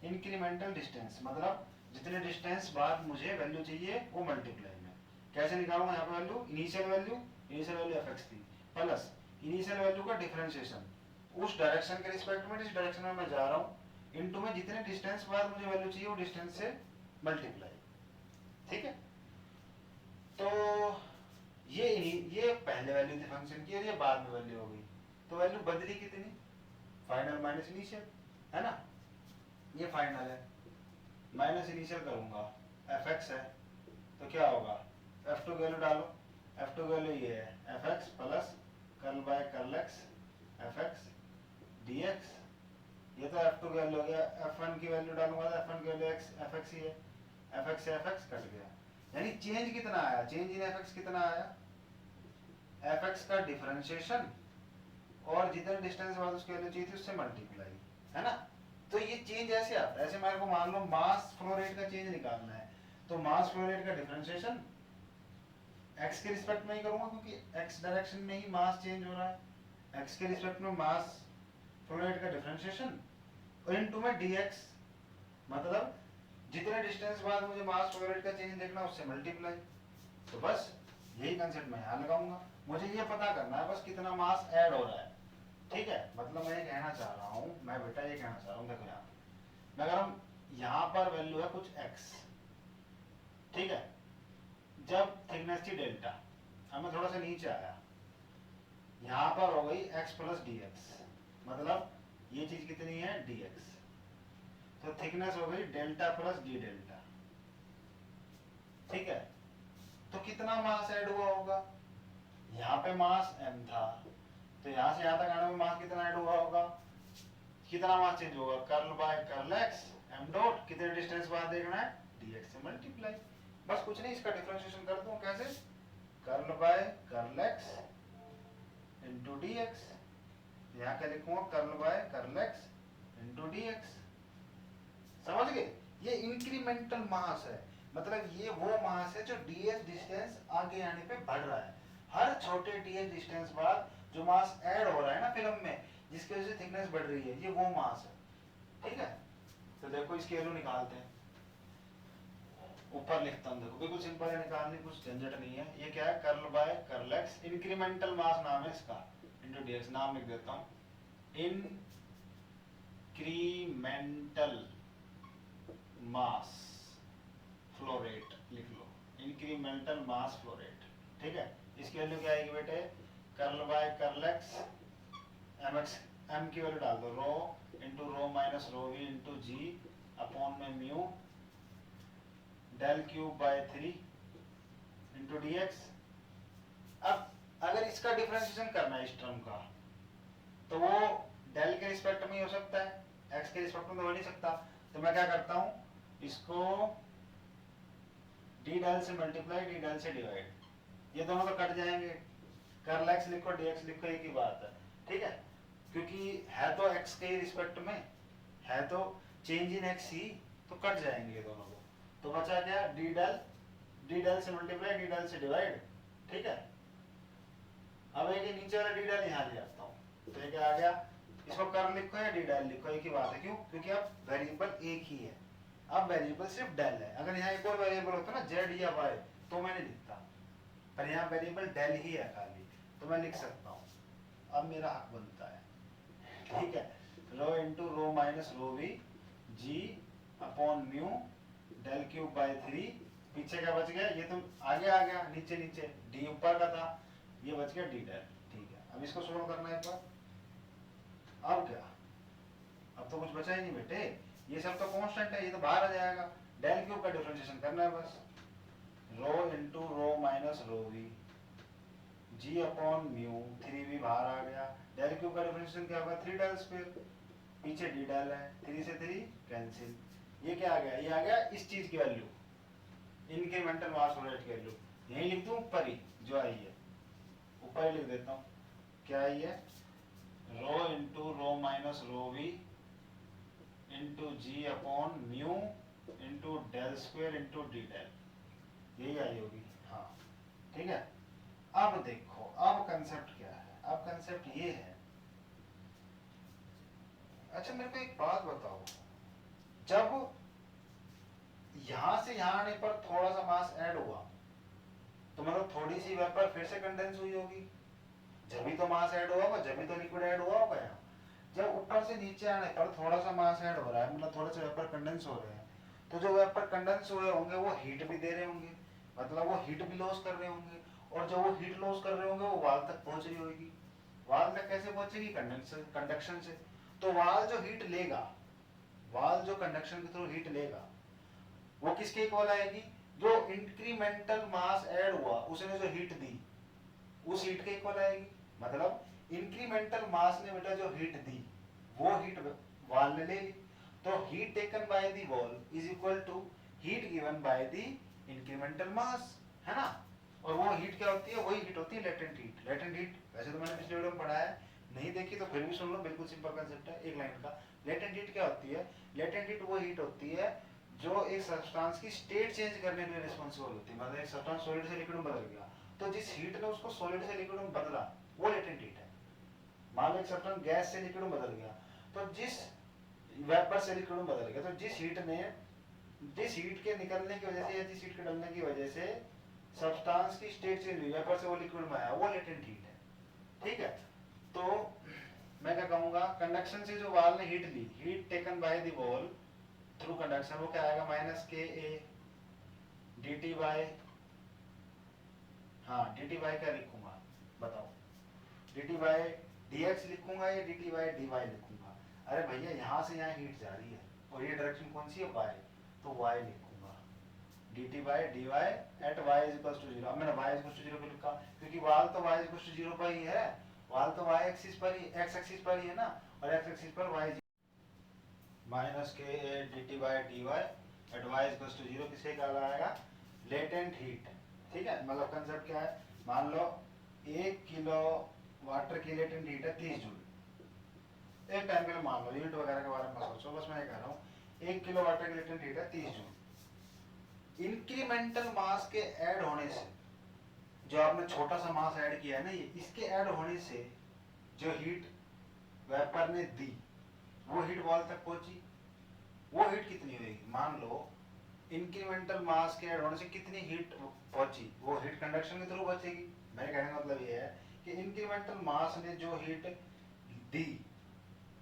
इंक्रीमेंटल डिस्टेंस, मतलब जितने डिस्टेंस बाद मुझे वैल्यू चाहिए वो मल्टीप्लाई में। कैसे निकालूंगा यहाँ पे वैल्यू, इनिशियल वैल्यू fx थी, प्लस इनिशियल वैल्यू का डिफरेंशिएशन उस डायरेक्शन के रिस्पेक्ट में जिस डायरेक्शन में मैं जा रहा हूँ, इनटू में जितने डिस्टेंस बाद मुझे वैल्यू चाहिए वो डिस्टेंस से मल्टीप्लाई, ठीक है। तो ये पहले वैल्यू थी फंक्शन की और ये बाद में वैल्यू हो गई, तो वैल्यू बदली कितनी, फाइनल माइनस इनिशियल, है ना, ये फाइनल है, माइनस इनिशियल करूंगा, fx है तो क्या होगा, f2 वैल्यू डालो, f2 वैल्यू ये है fx plus curl by curl x fx dx, ये तो f2 की वैल्यू हो गया, f1 की वैल्यू डालूंगा तो f1 की वैल्यू x fx ही है, fx से fx कट गया, यानी चेंज कितना आया, चेंज इन fx कितना आया, fx का डिफरेंशिएशन और जितने डिस्टेंस बाद उसकी वैल्यू चाहिए थी उससे मल्टीप्लाई, है ना। तो ये चेंज ऐसे आता है, ऐसे मेरे को मान लो मास फ्लो रेट का चेंज निकालना है, तो मास फ्लो रेट का डिफरेंशिएशन x के रिस्पेक्ट में ही करूंगा क्योंकि x डायरेक्शन में ही मास चेंज हो रहा है, x के रिस्पेक्ट में मास फ्लो रेट का डिफरेंशिएशन और इनटू में dx, मतलब जितने डिस्टेंस बाद मुझे मास फ्लो रेट का चेंज देखना उससे मल्टीप्लाई। तो बस यही कंसेप्ट मैं यहाँ लगाऊंगा, मुझे ये पता करना है बस कितना मास ऐड हो रहा है, ठीक है। मतलब मैं ये कहना चाह रहा हूँ, मैं बेटा ये कहना चाह रहा हूँ, देखो यहाँ मैं अगर हम यहाँ पर वैल्यू है कुछ x, ठीक है, जब थिकनेस थी डेल्टा, अब मैं थोड़ा सा नीचे आया, यहाँ पर हो गई x प्लस dx, मतलब ये चीज कितनी है dx, तो थिकनेस हो गई डेल्टा प्लस डी डेल्टा, ठीक है। तो कितना मास ऐड हुआ होगा, यहाँ पे मास m था, तो यहाँ से यहाँ तक आने में मास कितना ऐड हुआ होगा, कितना मास चेंज होगा, curl by curl x m dot, कितने डिस्टेंस बाद देखना है dx से मल्टीप्लाई, बस कुछ नहीं, इसका डिफरेंशिएशन कर दूं कैसे, curl by curl x into dx, यहाँ क्या लिखूंगा, curl by curl x into dx, समझ गए। ये इंक्रीमेंटल मास है, मतलब ये वो मास है जो dx डिस्टेंस आगे आने पे बढ़ रहा है, हर छोटे dx डिस्टेंस बाद जो मास ऐड हो रहा है ना फिल्म में, जिसकी वजह से थिकनेस बढ़ रही है, ये वो मास है, ठीक है। तो देखो इसकी वैल्यू निकालते हैं, ऊपर लिखता हूँ, देखो बिल्कुल सिंपल है निकालनी, कुछ झंझट नहीं है। ये क्या है, curl by curl x, incremental mass नाम है इसका, इनटू dx, नाम लिख देता हूँ, इंक्रीमेंटल मास फ्लो रेट लिख लो, इंक्रीमेंटल मास फ्लो रेट, ठीक है। इसकी वैल्यू क्या आएगी बेटे, curl by curl x, m की वैल्यू डाल दो, rho into rho minus rho we into ji upon में mu del cube by 3 into dx। अब अगर इसका डिफरेंशिएशन करना है इस टर्म का, तो वो डेल के रिस्पेक्ट में ही हो सकता है, x के रिस्पेक्ट में तो हो नहीं सकता, तो मैं क्या करता हूँ, इसको d डेल से मल्टीप्लाई d डेल से डिवाइड, ये दोनों तो कट जाएंगे, कर्ल x लिखो dx लिखो एक ही बात है, ठीक है। क्योंकि है तो x के रिस्पेक्ट में, है तो चेंज इन x ही, तो कट जाएंगे दोनों को। तो बचा क्या, डी डेल से मल्टीप्लाई, डी डेल से डिवाइड, ठीक है। अब एक नीचे वाला डी डेल यहाँ ले आता हूँ, तो ये क्या आ गया, इसको कर लिखो या डी डेल लिखो एक ही बात है, क्यों, क्योंकि अब वेरिएबल एक ही है, अब वेरिएबल सिर्फ डेल है। अगर यहाँ एक और वेरिएबल होता ना जेड या वाई तो मैं नहीं लिखता, पर यहाँ वेरिएबल डेल ही है खाली, तो मैं लिख सकता हूँ। अब मेरा हक बनता है, ठीक है, rho into rho minus rho v g upon mu del cube by 3, पीछे क्या बच गया, ये तो आगे आ गया, नीचे नीचे डी ऊपर का था, ये बच गया डी डेल, ठीक है। अब इसको सोल्व करना है एक बार। अब क्या, अब तो कुछ बचा ही नहीं बेटे, ये सब तो कांस्टेंट है, ये तो बाहर आ जाएगा, डेल क्यूब का डिफरेंशिएशन करना है बस, rho into rho minus rho v g upon mu, 3v बाहर आ गया, डेल क्यूब का डिफरेंशिएशन क्या होगा, 3 डेल स्क्वायर, पीछे डी डेल है, 3 से 3 कैंसिल, ये क्या आ गया, ये आ गया इस चीज की वैल्यू, इंक्रीमेंटल मास रेट की वैल्यू, यही लिख दूं ऊपर ही जो आई है, ऊपर ही लिख देता हूँ, क्या आई है, rho into rho minus rho we into ji upon mu into del square into d del, यही आई होगी, हाँ ठीक है। अब देखो, अब कंसेप्ट क्या है, अब कंसेप्ट ये है, अच्छा मेरे को एक बात बताओ, जब यहां से यहां आने पर थोड़ा सा मास ऐड हुआ तो मतलब थोड़ी सी वेपर फिर से कंडेंस हुई होगी, जब भी तो मास ऐड हुआ होगा, जब भी तो लिक्विड ऐड हुआ होगा यहाँ। जब ऊपर से नीचे आने पर थोड़ा सा मास ऐड हो रहा है, मतलब थोड़े से वेपर कंडेंस हो रहे हैं, तो जो वेपर कंडेंस हुए होंगे वो हीट भी दे रहे होंगे, मतलब वो हीट भी लॉस कर रहे होंगे, और जो वो हीट लॉस कर रहे होंगे वो वाल तक पहुंच रही होगी। वाल तक कैसे पहुंचेगी, कंडक्शन से। तो वाल जो हीट लेगा, वाल जो कंडक्शन के थ्रू हीट लेगा वो किसके इक्वल आएगी, जो इंक्रीमेंटल मास ऐड हुआ उसने जो हीट दी उस हीट के इक्वल आएगी। मतलब इंक्रीमेंटल मास ने बेटा जो हीट दी वो हीट वाल ने ले ली, तो heat taken by the wall is equal to heat given by the incremental mass, है ना। और वो हीट क्या होती है, वही हीट होती है लेटेंट हीट। लेटेंट हीट वैसे तो मैंने पिछले वीडियो में पढ़ाया है, नहीं देखी तो फिर भी सुन लो, बिल्कुल सिंपल कांसेप्ट है, एक लाइन का। लेटेंट हीट क्या होती है, लेटेंट हीट वो हीट होती है जो एक सब्सटेंस की स्टेट चेंज करने के लिए रिस्पांसिबल होती है। मतलब एक सब्सटेंस सॉलिड से लिक्विड में बदल गया, तो जिस हीट ने उसको सॉलिड से लिक्विड में बदला वो लेटेंट हीट है। मान लो एक सब्सटेंस गैस से लिक्विड में बदल गया, तो जिस वेपर से लिक्विड में बदल गया, तो जिस हीट के निकलने की वजह से या जिस हीट के डलने की वजह से सब्सटेंस की स्टेट चेंज हुई, वेपर से वो लिक्विड में आया, वो लेटेंट हीट है, ठीक है। तो मैं क्या कहूंगा, कंडक्शन से जो वाल ने हीट ली, heat taken by the wall through conduction, वो क्या आएगा, minus k a d t by, हाँ डी टी बाय क्या लिखूंगा बताओ, d t by d x लिखूंगा या d t by d y लिखूंगा। अरे भैया यहाँ से यहाँ हीट जा रही है और ये डायरेक्शन कौन सी है, वाई, तो वाई लिखूंगा, d t by d y at y is equal to zero. अब मैंने y is equal to zero क्यों लिखा, क्योंकि वाल तो y is equal to zero पर ही है, वाल तो वाई एक्सिस पर ही, एक्स एक्सिस पर ही है ना, और एक्स एक्सिस पर y minus k a d t by d y at y is to zero, किसके इक्वल आएगा, लेटेंट हीट, ठीक है। मतलब कंसेप्ट क्या है, मान लो 1 किलो वाटर की लेटेंट हीट है 30 जूल, एक टाइम के लिए मान लो, यूनिट वगैरह के बारे में सोचो, बस मैं ये कह रहा हूँ 1 किलो वाटर की लेटेंट हीट है 30 जूल। इंक्रीमेंटल मास के ऐड होने से, जो आपने छोटा सा मास ऐड किया है ना, ये इसके ऐड होने से जो हीट वेपर ने दी वो हीट वॉल तक पहुंची, वो हीट कितनी होगी, मान लो इंक्रीमेंटल मास के ऐड होने से कितनी हीट पहुंची, वो हीट कंडक्शन के थ्रू बचेगी। मेरे कहने का मतलब ये है कि इंक्रीमेंटल मास ने जो हीट दी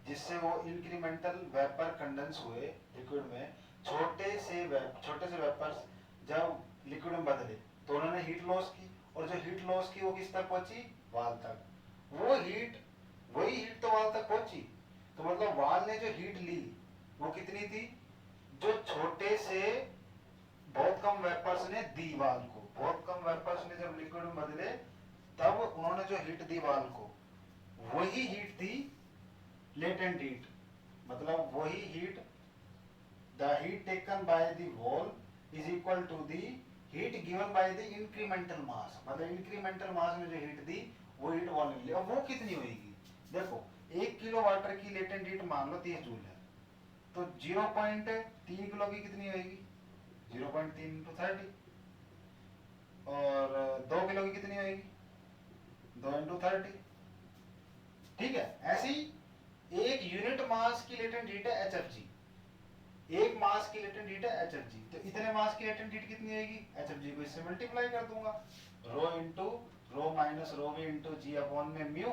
जिससे वो इंक्रीमेंटल वेपर कंडेंस हुए लिक्विड में, छोटे से वेपर्स जब लिक्विड में बदले तो उन्होंने हीट लॉस की, और जो हीट लॉस की वो किस तक पहुंची, वाल तक। वही हीट तो वाल तक पहुंची, तो मतलब वाल ने जो हीट ली वो कितनी थी, जो छोटे से बहुत कम वेपर्स ने दी वाल को, बहुत कम वेपर्स ने जब लिक्विड में बदले तब उन्होंने जो हीट दी वाल को, वही हीट थी लेटेंट हीट। मतलब वही heat, the heat taken by the wall is equal to the heat given by the incremental mass. मतलब इंक्रीमेंटल मास ने जो हीट दी वो हीट वॉल ने ली। अब वो कितनी होगी, देखो 1 किलो वाटर की लेटेंट हीट मान लो 30 जूल है, तो 0.3 किलो की कितनी होगी? 0.3 इंटू 30। और 2 किलो की कितनी होगी? 2 इंटू 30। ठीक है, ऐसे ही एक यूनिट मास की लेटेंट हीट है HFG, एक मास की लेटेंट हीट है HFG, तो इतने मास की लेटेंट हीट कितनी होगी? HFG को इससे मल्टीप्लाई कर दूंगा, rho into rho minus rho we into ji upon में mu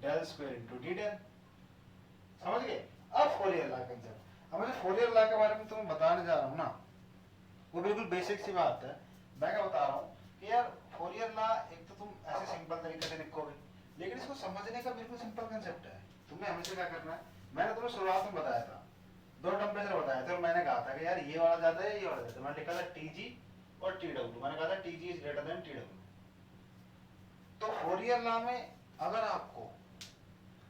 del square into d del. समझ गए? अब फोरियर लॉ कंसेप्ट, अब मैं फोरियर लॉ के बारे में तुम्हें बताने जा रहा हूँ ना, वो बिल्कुल बेसिक सी बात है। मैं क्या बता रहा हूँ कि यार फोरियर लॉ एक तो तुम ऐसे सिंपल तरीके से लिखोगे, लेकिन इसको समझने का बिल्कुल सिंपल कंसेप्ट है। तुम्हें हमेशा क्या करना है, मैंने तुम्हें शुरुआत में बताया था, दो टेम्परेचर बताए थे और मैंने कहा था कि यार ये वाला ज्यादा है ये वाला ज्यादा, मैंने लिखा था TG और TW, मैंने कहा था TG is greater than TW। तो फोरियर लॉ में अगर आपको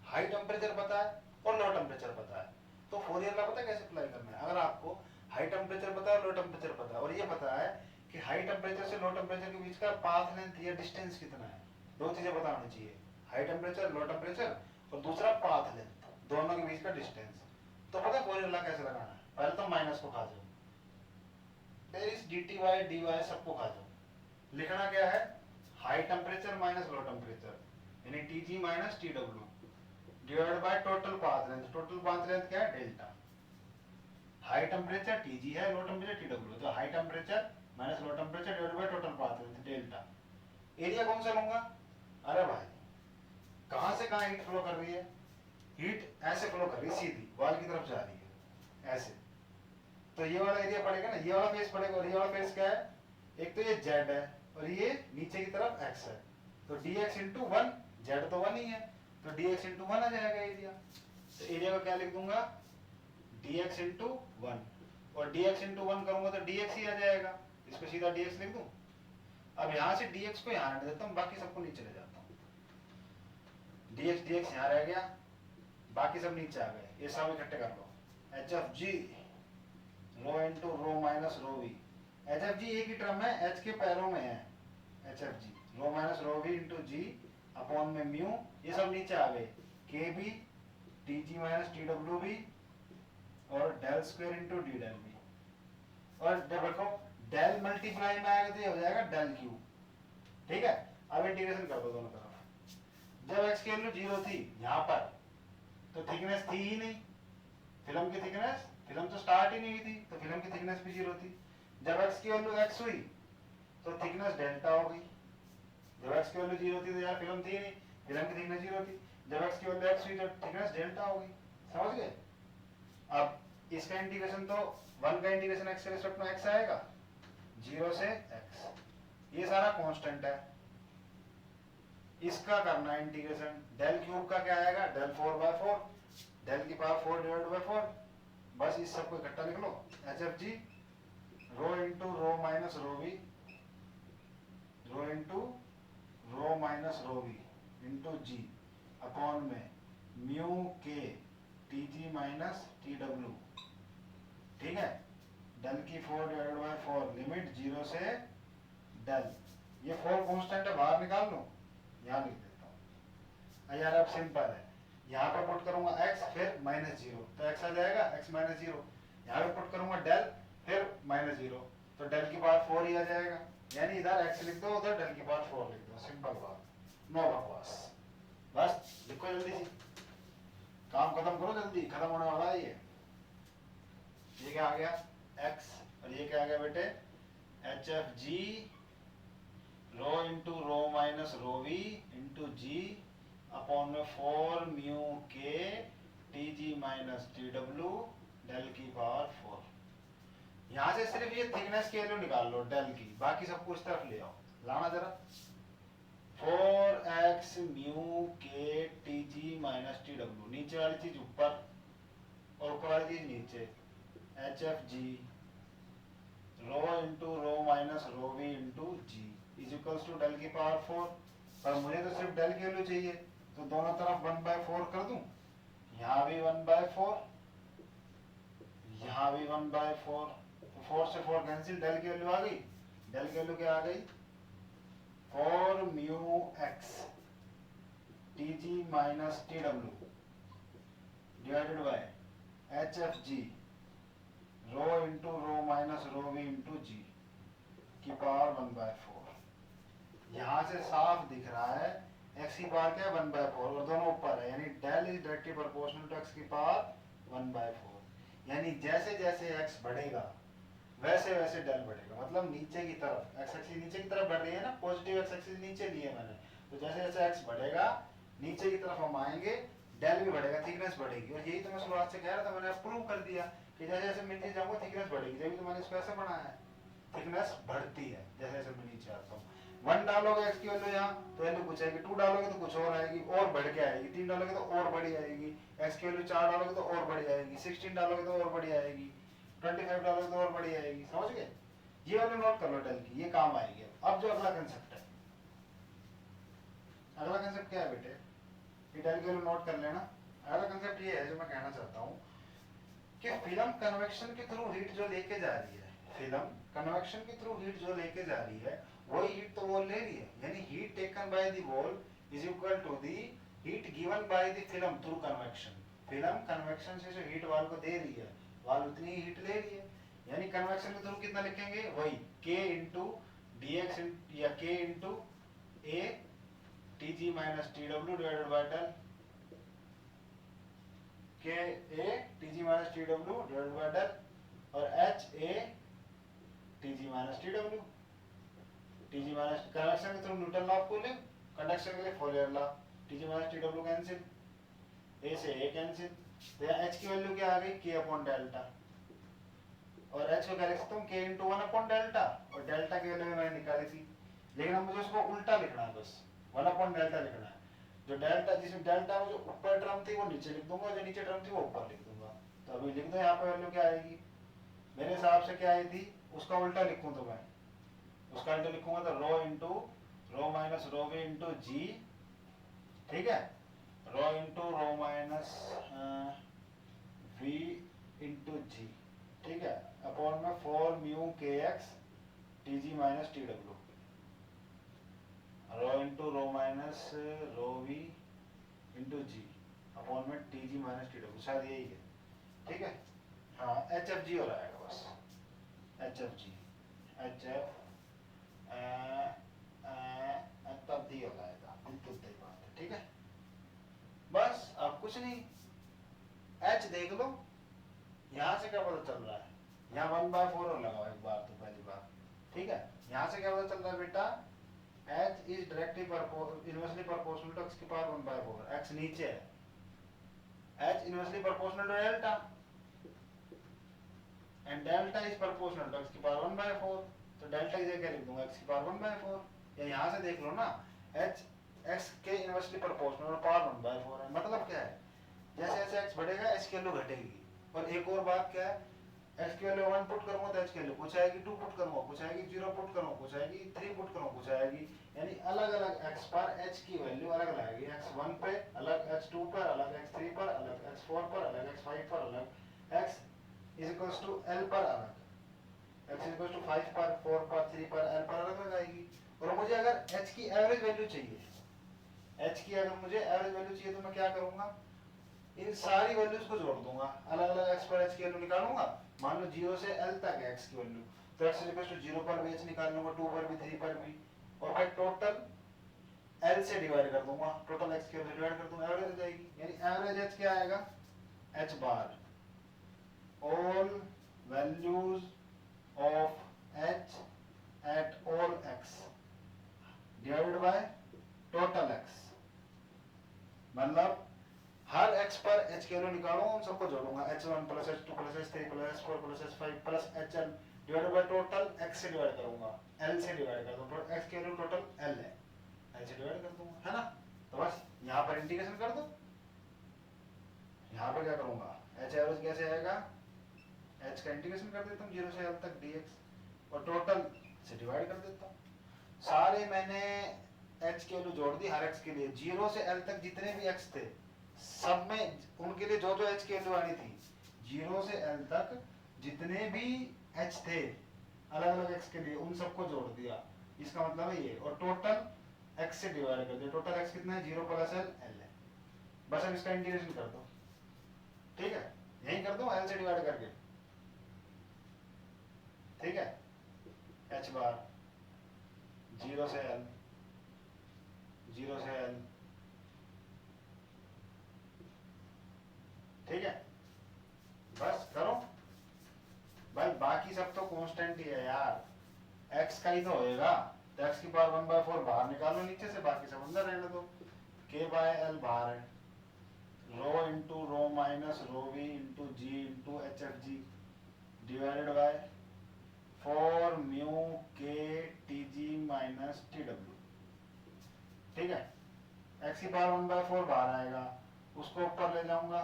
हाई टेम्परेचर पता है और लो टेम्परेचर पता है, तो फोरियर लॉ पता है कैसे अप्लाई करना है? अगर आपको हाई टेम्परेचर पता है, लो टेम्परेचर पता है, और ये पता है कि हाई टेम्परेचर से लो टेम्परेचर के बीच का पाथ लेंथ या डिस्टेंस कितना है, दो चीजें पता होनी चाहिए, हाई टेम्परेचर लो टेम्परेचर, और दूसरा पाथ लेंथ, दोनों के बीच का डिस्टेंस। तो पता है फोरियर लॉ कैसे लगाना है? पहले तो माइनस को खा जाओ, फिर इस dt बाय dy सबको खा जाओ। लिखना क्या है? High temperature minus low temperature, यानी TG minus TW divided by total path length. Total path length क्या है? डेल्टा। हाई टेम्परेचर TG है, लो टेम्परेचर TW, तो high temperature minus low temperature divided by total path length delta. Area कौन सा लूंगा? अरे भाई कहां से कहां हीट फ्लो कर रही है? हीट ऐसे फ्लो कर रही है, सीधी वॉल की तरफ जा रही है ऐसे, तो ये वाला एरिया पड़ेगा ना, ये वाला फेस पड़ेगा, और ये वाला फेस क्या है? एक तो ये Z है और ये नीचे की तरफ X है, तो dx इंटू 1, Z तो 1 ही है, तो dx इंटू 1 आ जाएगा एरिया। तो एरिया को क्या लिख दूंगा? dx इंटू 1, और dx इंटू 1 करूंगा तो dx ही आ जाएगा, इसको सीधा dx लिख दूं। अब यहाँ से dx को यहाँ रख देता हूँ, बाकी सबको नीचे ले जाता हूँ, dx यहाँ रह गया, बाकी सब नीचे आ गए, ये सब इकट्ठे कर लो। HFG rho into rho minus rho v, HFG एक ही टर्म है, H के पैरों में है, HFG rho minus rho we into ji upon में म्यू, ये सब नीचे आ गए, KB TG माइनस TW भी, और del square into d del भी, और देखो डेल मल्टीप्लाई में आएगा तो ये हो जाएगा डेल क्यू। ठीक है, अब इंटीग्रेशन कर दो दोनों तरफ। जब x की वैल्यू 0 थी यहाँ पर, तो थिकनेस थी ही नहीं, फिल्म की थिकनेस, फिल्म तो स्टार्ट ही नहीं हुई थी, तो फिल्म की थिकनेस भी 0 थी। जब x की वैल्यू x हुई तो थिकनेस डेल्टा हो गई, जब x की वैल्यू 0 थी तो यार फिल्म थी नहीं, फिल्म की थिकनेस 0 थी, जब x की वैल्यू x हुई तो थिकनेस डेल्टा हो गई। समझ गए? अब इसका इंटीग्रेशन तो 1 का इंटीग्रेशन x के रिस्पेक्ट में x आएगा 0 से x, ये सारा कांस्टेंट है। इसका करना है इंटीग्रेशन, डेल क्यूब का क्या आएगा? डेल 4/4, डेल की पावर 4 डिवाइडेड बाय 4, बस इस सबको इकट्ठा लिख लो। HFG rho into rho minus rho v, rho into rho minus rho we into ji upon में mu k TG minus TW। ठीक है, डेल की 4 डिवाइडेड बाय 4, लिमिट 0 से डेल, ये 4 कांस्टेंट है, बाहर निकाल लो, यहाँ लिख देता हूँ। यार अब सिंपल है, यहाँ पर पुट करूंगा x फिर -0, तो x आ जाएगा x माइनस 0, यहाँ पे पुट करूंगा डेल फिर -0, तो डेल की पावर 4 ही आ जाएगा, यानी इधर x लिख दो उधर डेल की पावर 4 लिख दो, सिंपल बात, नो बकवास। बस लिखो जल्दी से, काम खत्म करो जल्दी, खत्म होने वाला है ये क्या आ गया? x, और ये क्या आ गया बेटे? HFG rho into rho minus rho we into ji upon में 4 mu k TG minus TW del की पावर 4। यहाँ से सिर्फ ये थिकनेस की वैल्यू निकाल लो डेल की, बाकी सबको इस तरफ ले आओ, लाना जरा। 4x mu k TG minus TW, नीचे वाली चीज ऊपर और ऊपर वाली चीज नीचे, HFG rho into rho minus rho we into g is equals to del की पावर 4, पर मुझे तो सिर्फ डेल की वैल्यू चाहिए, तो दोनों तरफ 1/4 कर दूं, यहाँ भी 1/4, यहाँ भी 1/4, तो 4 से 4 कैंसिल, डेल की वैल्यू आ गई, डेल की वैल्यू क्या आ गई? 4 mu x TG minus TW divided by h F g rho into rho minus rho we into g की पावर 1/4। यहाँ से साफ दिख रहा है x की पावर क्या है 1/4 और दोनों ऊपर है, यानी del is directly proportional to x की पावर 1/4। यानी जैसे जैसे x बढ़ेगा वैसे वैसे डेल बढ़ेगा, मतलब नीचे की तरफ x एक्सिस नीचे की तरफ बढ़ रही है ना, पॉजिटिव x एक्सिस नीचे ली है मैंने, तो जैसे जैसे x बढ़ेगा नीचे की तरफ हम आएंगे डेल भी बढ़ेगा, थिकनेस बढ़ेगी। और यही तो मैं शुरुआत से कह रहा था, मैंने प्रूव कर दिया कि जैसे जैसे मैं नीचे जाऊंगा थिकनेस बढ़ेगी, जब तो मैंने इसको ऐसे बनाया है, थिकनेस बढ़ती है जैसे जैसे मैं नीचे आता हूँ। 1 डालोगे x की वैल्यू यहाँ तो वैल्यू कुछ आएगी, 2 डालोगे तो कुछ और आएगी और बढ़ के आएगी, 3 डालोगे तो और बढ़ी आएगी, x की वैल्यू 4 डालोगे तो और बढ़ी आएगी, 16 डालोगे तो और बढ़ी आएगी, 25 डालोगे तो और बढ़ी आएगी। समझ गए? ये वाले नोट कर लो डेल की, ये काम आएगी। अब जो अगला कंसेप्ट है, अगला कंसेप्ट क्या है बेटे, ये डेल की वैल्यू नोट कर लेना। अगला कंसेप्ट ये है जो मैं कहना चाहता हूँ कि फिल्म कन्वेक्शन के थ्रू हीट जो लेके जा रही है, फिल्म कन्वेक्शन के थ्रू हीट जो लेके जा रही है वही हीट तो वॉल ले रही है, यानी heat taken by the wall is equal to the heat given by the film through convection. Film convection से जो हीट वॉल को दे रही है, वॉल उतनी ही हीट ले रही है, यानी कन्वेक्शन के थ्रू कितना लिखेंगे, वही k इंटू डी एक्स या k into A T G minus T W divided by del, K A T G minus T W divided by del और H A T G minus T W. T G minus convection के through Newton law of cooling, conduction के लिए Fourier law, T G minus T W cancel, A से ए कैंसिल, तो यहाँ एच की वैल्यू क्या आ गई k अपॉन डेल्टा, और h को क्या लिख सकता हूँ k इंटू 1 अपॉन डेल्टा, और डेल्टा की वैल्यू मैंने निकाली थी, लेकिन अब मुझे उसको उल्टा लिखना है, बस 1 अपॉन डेल्टा लिखना है। जो डेल्टा जिसमें डेल्टा में जो ऊपर टर्म थी वो नीचे लिख दूंगा, जो नीचे टर्म थी वो ऊपर लिख दूंगा। तो अभी लिख दो यहाँ पे वैल्यू क्या आएगी, मेरे हिसाब से क्या आई थी, उसका उल्टा लिखूं तो मैं उसका उल्टा लिखूंगा तो rho into rho minus rho we into जी, ठीक है, rho into rho minus V into जी, ठीक है, अपॉन में 4 mu K X T G minus T W, rho into rho minus rho we into ji upon में T G minus T W, शायद यही है, ठीक है। हाँ एच एफ जी हो जाएगा बस, H F G, H F तब दी हो जाएगा, बिल्कुल सही बात है, ठीक है। बस अब कुछ नहीं, एच देख लो, यहाँ से क्या पता चल रहा है, यहाँ 1/4 और लगाओ एक बार तो पहली बार, ठीक है। यहाँ से क्या पता चल रहा है बेटा, h is directly inversely proportional to x की पावर 1/4, x नीचे है, h inversely proportional to delta and delta is proportional to x की पावर 1/4, तो डेल्टा की जगह लिख दूंगा x की पावर 1/4, या यहाँ से देख लो ना, h x के इनवर्सली प्रोपोर्शनल और पावर 1/4 है, मतलब क्या है, जैसे जैसे x बढ़ेगा h की वैल्यू घटेगी। और एक और बात क्या है, x की वैल्यू 1 पुट करूंगा तो h की वैल्यू कुछ आएगी, 2 पुट करूंगा कुछ आएगी, 0 पुट करूंगा कुछ आएगी, 3 पुट करूंगा कुछ आएगी, यानी अलग अलग x पर h की वैल्यू अलग अलग आएगी, x1 पे अलग, x2 पर अलग, x3 पर अलग, x4 पर अलग, x5 पर अलग, x is equals to l पर अलग, x is equals to 5 पर, 4 पर, 3 पर, l पर अलग अलग आएगी। और मुझे अगर h की एवरेज वैल्यू चाहिए, h की अगर मुझे एवरेज वैल्यू चाहिए तो मैं क्या करूंगा, इन सारी वैल्यूज को जोड़ दूंगा, अलग अलग x पर h की वैल्यू निकालूंगा, मान लो 0 से l तक है x की वैल्यू, तो x इक्वल टू 0 पर भी h निकाल लूंगा, 2 पर भी, 3 पर भी, और फिर टोटल l से डिवाइड कर दूंगा, टोटल x की वैल्यू डिवाइड कर दूंगा, एवरेज आ जाएगी, यानी एवरेज h क्या आएगा, h bar all values of h at all x divided by total x, मतलब हर x पर h की वैल्यू निकालूंगा, उन सबको जोड़ूंगा, h1 plus h2 plus h3 plus h4 plus h5 plus hn divided by total x से डिवाइड करूंगा, l से डिवाइड कर दूंगा, x की वैल्यू टोटल l है, l से डिवाइड कर दूंगा, है ना। तो बस यहाँ पर इंटीग्रेशन कर दो, यहाँ पर क्या करूंगा, h एवरेज कैसे आएगा, h का इंटीग्रेशन कर देता हूँ 0 से l तक dx और टोटल से डिवाइड कर देता हूँ, सारे मैंने h की वैल्यू जोड़ दी हर x के लिए, 0 से l तक जितने भी x थे सब में उनके लिए जो जो h की वैल्यू आनी थी, 0 से l तक जितने भी h थे अलग अलग x के लिए उन सबको जोड़ दिया, इसका मतलब है ये, और टोटल x से डिवाइड कर दिया, टोटल x कितना है 0 प्लस l l है, बस अब इसका इंटीग्रेशन कर दो, ठीक है, यही कर दूं एल से डिवाइड करके, ठीक है, एच बार 0 से एल, 0 से एल, ठीक है, बस करो भाई, बाकी सब तो कांस्टेंट ही है यार, x का ही तो होएगा, तो x की पावर 1/4 बाहर निकालो नीचे से, बाकी सब अंदर रहने दो, k बाय एल बाहर है, rho into rho minus rho we into ji into H F G divided by 4 mu K T G minus T W, ठीक है, x की पावर 1/4 बाहर आएगा, उसको ऊपर ले जाऊंगा,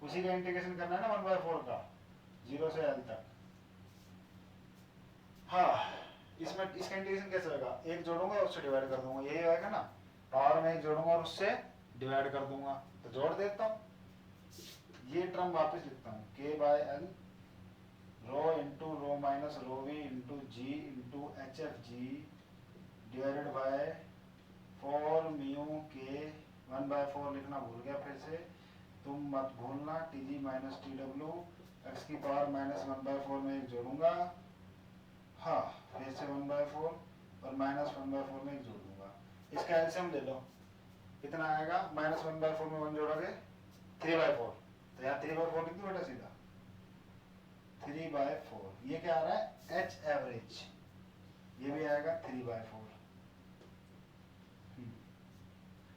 उसी का इंटीग्रेशन करना है ना 1/4 का, 0 से एल तक। हाँ, इसमें इसका इंटीग्रेशन कैसे होगा, एक जोड़ूंगा उससे डिवाइड कर दूंगा, यही होगा ना, पावर में एक जोड़ूंगा और उससे डिवाइड कर दूंगा, तो जोड़ देता हूँ, ये टर्म वापस लिखता हूँ, k by l rho into rho minus rho we into ji into H F G divided by 4 mu k 1/4 लिखना भूल गया फिर से, तुम मत भूलना, T G minus T W, x की पावर माइनस 1/4 में एक जोड़ूंगा, हाँ फिर से 1/4 और माइनस 1/4 में एक जोड़ दूंगा, इसका एलसीएम ले लो, कितना आएगा, माइनस 1/4 में 1 जोड़ोगे 3/4, तो यहाँ 3/4 लिख दो बेटा सीधा, 3/4, ये क्या आ रहा है एच एवरेज, ये भी आएगा 3/4।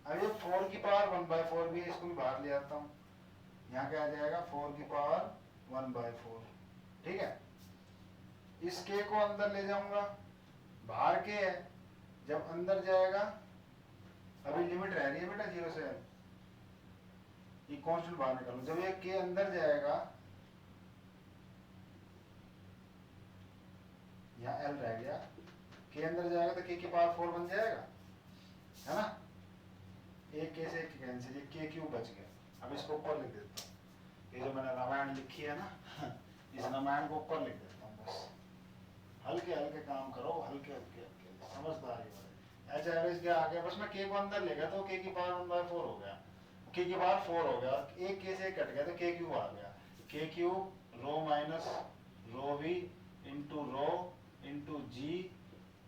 अब ये 4 की पावर 1/4 भी है, इसको भी बाहर ले आता हूँ, यहाँ क्या आ जाएगा 4 की पावर 1/4, ठीक है, इस k को अंदर ले जाऊंगा, बाहर के है, जब अंदर जाएगा, अभी लिमिट रह रही है बेटा 0 से l, ये कांस्टेंट बाहर निकालो, जब ये k अंदर जाएगा, यहाँ l रह गया, k अंदर जाएगा तो k की पावर 4 बन जाएगा, है ना, एक k से एक कैंसिल, ये k क्यूब बच गया, अब इसको ऊपर लिख देता हूँ, ये जो मैंने रामायण लिखी है ना इस रामायण को ऊपर लिख देता हूँ, बस हल्के हल्के काम करो, हल्के हल्के हल्के, समझदारी वाले, एच एवरेज क्या आ गया, बस मैं k को अंदर ले गया तो k की पावर 1/4 हो गया, k की पावर 4 हो गया, एक k से कट गया तो k क्यूब आ गया, k cube rho minus rho we into rho into ji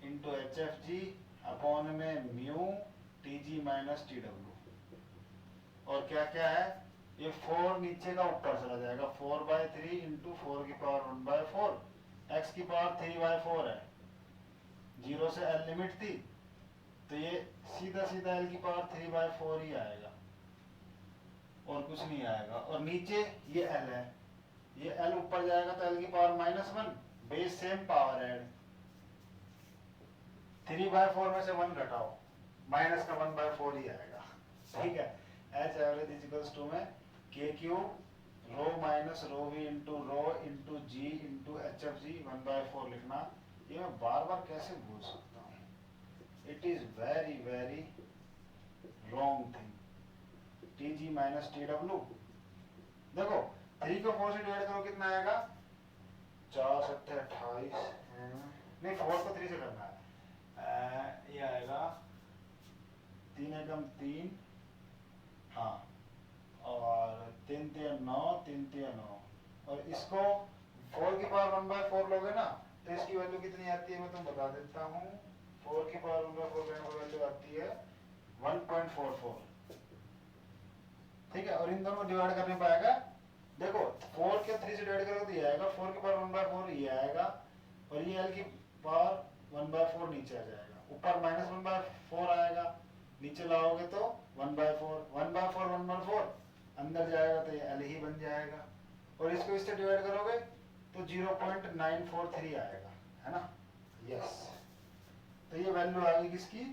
into H F G upon में mu T G minus T W, और क्या क्या है, ये 4 नीचे का ऊपर चला जाएगा, 4/3 इंटू 4 की पावर 1/4, x की पावर 3/4 है, 0 से l लिमिट थी, तो ये सीधा सीधा l की पावर 3/4 ही आएगा, और कुछ नहीं आएगा, और नीचे ये l है, ये l ऊपर जाएगा तो l की power -1, base same power add, 3/4 में से 1 घटाओ, माइनस का 1/4 ही आएगा, ठीक है, h average is equals to में k cube rho minus rho we into rho into ji into H F g 1/4 लिखना, ये मैं बार बार कैसे भूल सकता हूँ, it is very very wrong thing, T G minus T W, देखो 3 को 4 से डिवाइड करो कितना आएगा, 4 7 28, नहीं 4 को 3 से करना है, ये आएगा 3 एकम 3, हाँ, और 3 3 9, 3 3 9, और इसको 4 की पावर 1/4 लोगे ना, तो इसकी वैल्यू कितनी आती है मैं तुम बता देता हूँ, 4 की पावर 1/4 लेने पर वैल्यू आती है 1.44, ठीक है, और इन दोनों को डिवाइड करने पाएगा, देखो 4 के 3 से डिवाइड करोगे तो ये आएगा, 4 की पावर 1/4 ये आएगा, और ये l की पावर 1/4 नीचे आ जाएगा, ऊपर -1/4 आएगा, नीचे लाओगे तो 1/4, 1/4 1/4 अंदर जाएगा तो ये l ही बन जाएगा, और इसको इससे डिवाइड करोगे तो 0.943 आएगा, है ना, यस, तो ये वैल्यू आ गई किसकी,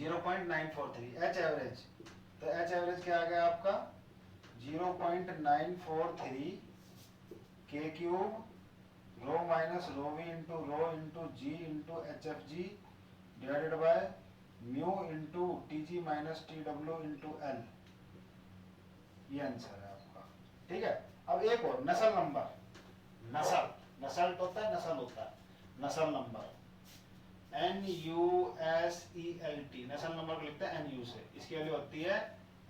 0.943 एच एवरेज, तो एच एवरेज क्या आ गया आपका 0.943 k cube rho minus rho we into rho into ji into H F G divided by mu into T G minus T W into L, ये आंसर है आपका, ठीक है, अब एक और नस्ल नंबर, नस्ल होता है, नस्ल होता है, नस्ल नंबर NUSELT, नस्ल नंबर को लिखते हैं NU से, इसकी वैल्यू होती है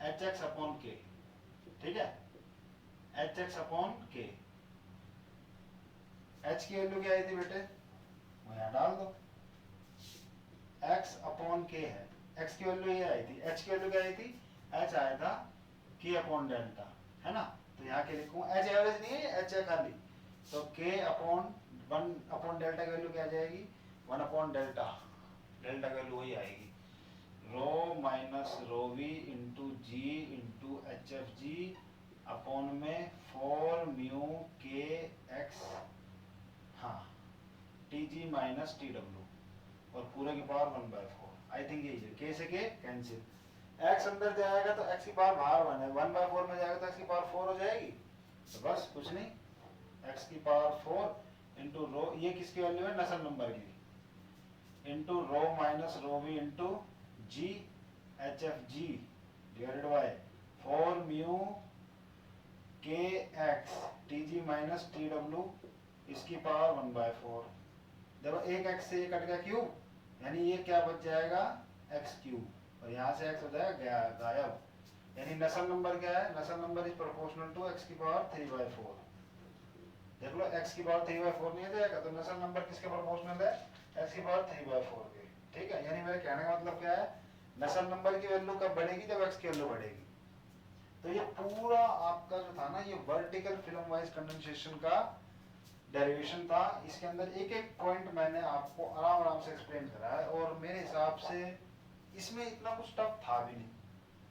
HX/K, ठीक है, एच एक्स अपॉन के। एच की वैल्यू क्या आई थी बेटे, वो यहाँ डाल दो, एक्स अपॉन के है, एक्स की वैल्यू ये आई थी, एच की वैल्यू क्या आई थी, एच आया था के अपॉन डेल्टा, है ना। तो यहाँ के लिखूँ, एच एवरेज नहीं है, एच है खाली, तो के अपॉन 1 अपॉन डेल्टा की वैल्यू क्या आ जाएगी, 1 अपॉन डेल्टा, डेल्टा की वैल्यू वही आएगी, rho minus rho we into ji into H F G upon में 4 म्यू के एक्स, हाँ, T G minus T W, और पूरे की पावर 1/4। आई थिंक यही है, के से के कैंसिल, एक्स अंदर जाएगा तो एक्स की पावर बाहर 1 है, 1/4 में जाएगा तो एक्स की पावर 4 हो जाएगी, तो बस कुछ नहीं, एक्स की पावर 4 इंटू रो, ये किसकी वैल्यू है, नसल नंबर की, into rho minus rho we into G H F G divided by 4 mu K X T G minus T W, इसकी पावर 1/4। देखो एक एक्स से ये कट गया क्यूब, यानी ये क्या बच जाएगा, एक्स क्यूब, और यहाँ से एक्स हो जाएगा गायब, यानी नसल नंबर क्या है, Nusselt number is proportional to X की पावर 3/4। देख लो एक्स की पावर 3/4 नहीं जाएगा, तो नसल नंबर किसके प्रोपोर्शनल है, एक्स की पावर 3/4 के, ठीक है। यानी मेरे कहने का मतलब क्या है, नसल नंबर की वैल्यू कब बढ़ेगी, जब एक्स की वैल्यू बढ़ेगी। तो ये पूरा आपका जो था ना, ये वर्टिकल फिल्म वाइज कंडेंसेशन का डेरिवेशन था, इसके अंदर एक एक पॉइंट मैंने आपको आराम आराम से एक्सप्लेन करा है, और मेरे हिसाब से इसमें इतना कुछ टफ था भी नहीं।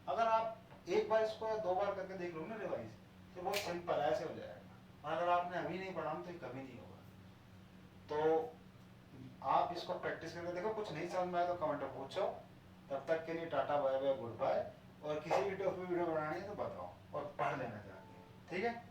अगर आप एक बार इसको या 2 बार करके देख लो ना रिवाइज, तो बहुत सिंपल ऐसे हो जाएगा, और अगर आपने अभी नहीं पढ़ा तो कभी नहीं होगा। तो आप इसको प्रैक्टिस करके देखो, कुछ नहीं समझ में आया तो कमेंट में पूछो। तब तक के लिए tata bye bye goodbye, और किसी भी टॉपिक वीडियो बनानी है तो बताओ और पढ़ लेना चाहिए, ठीक है।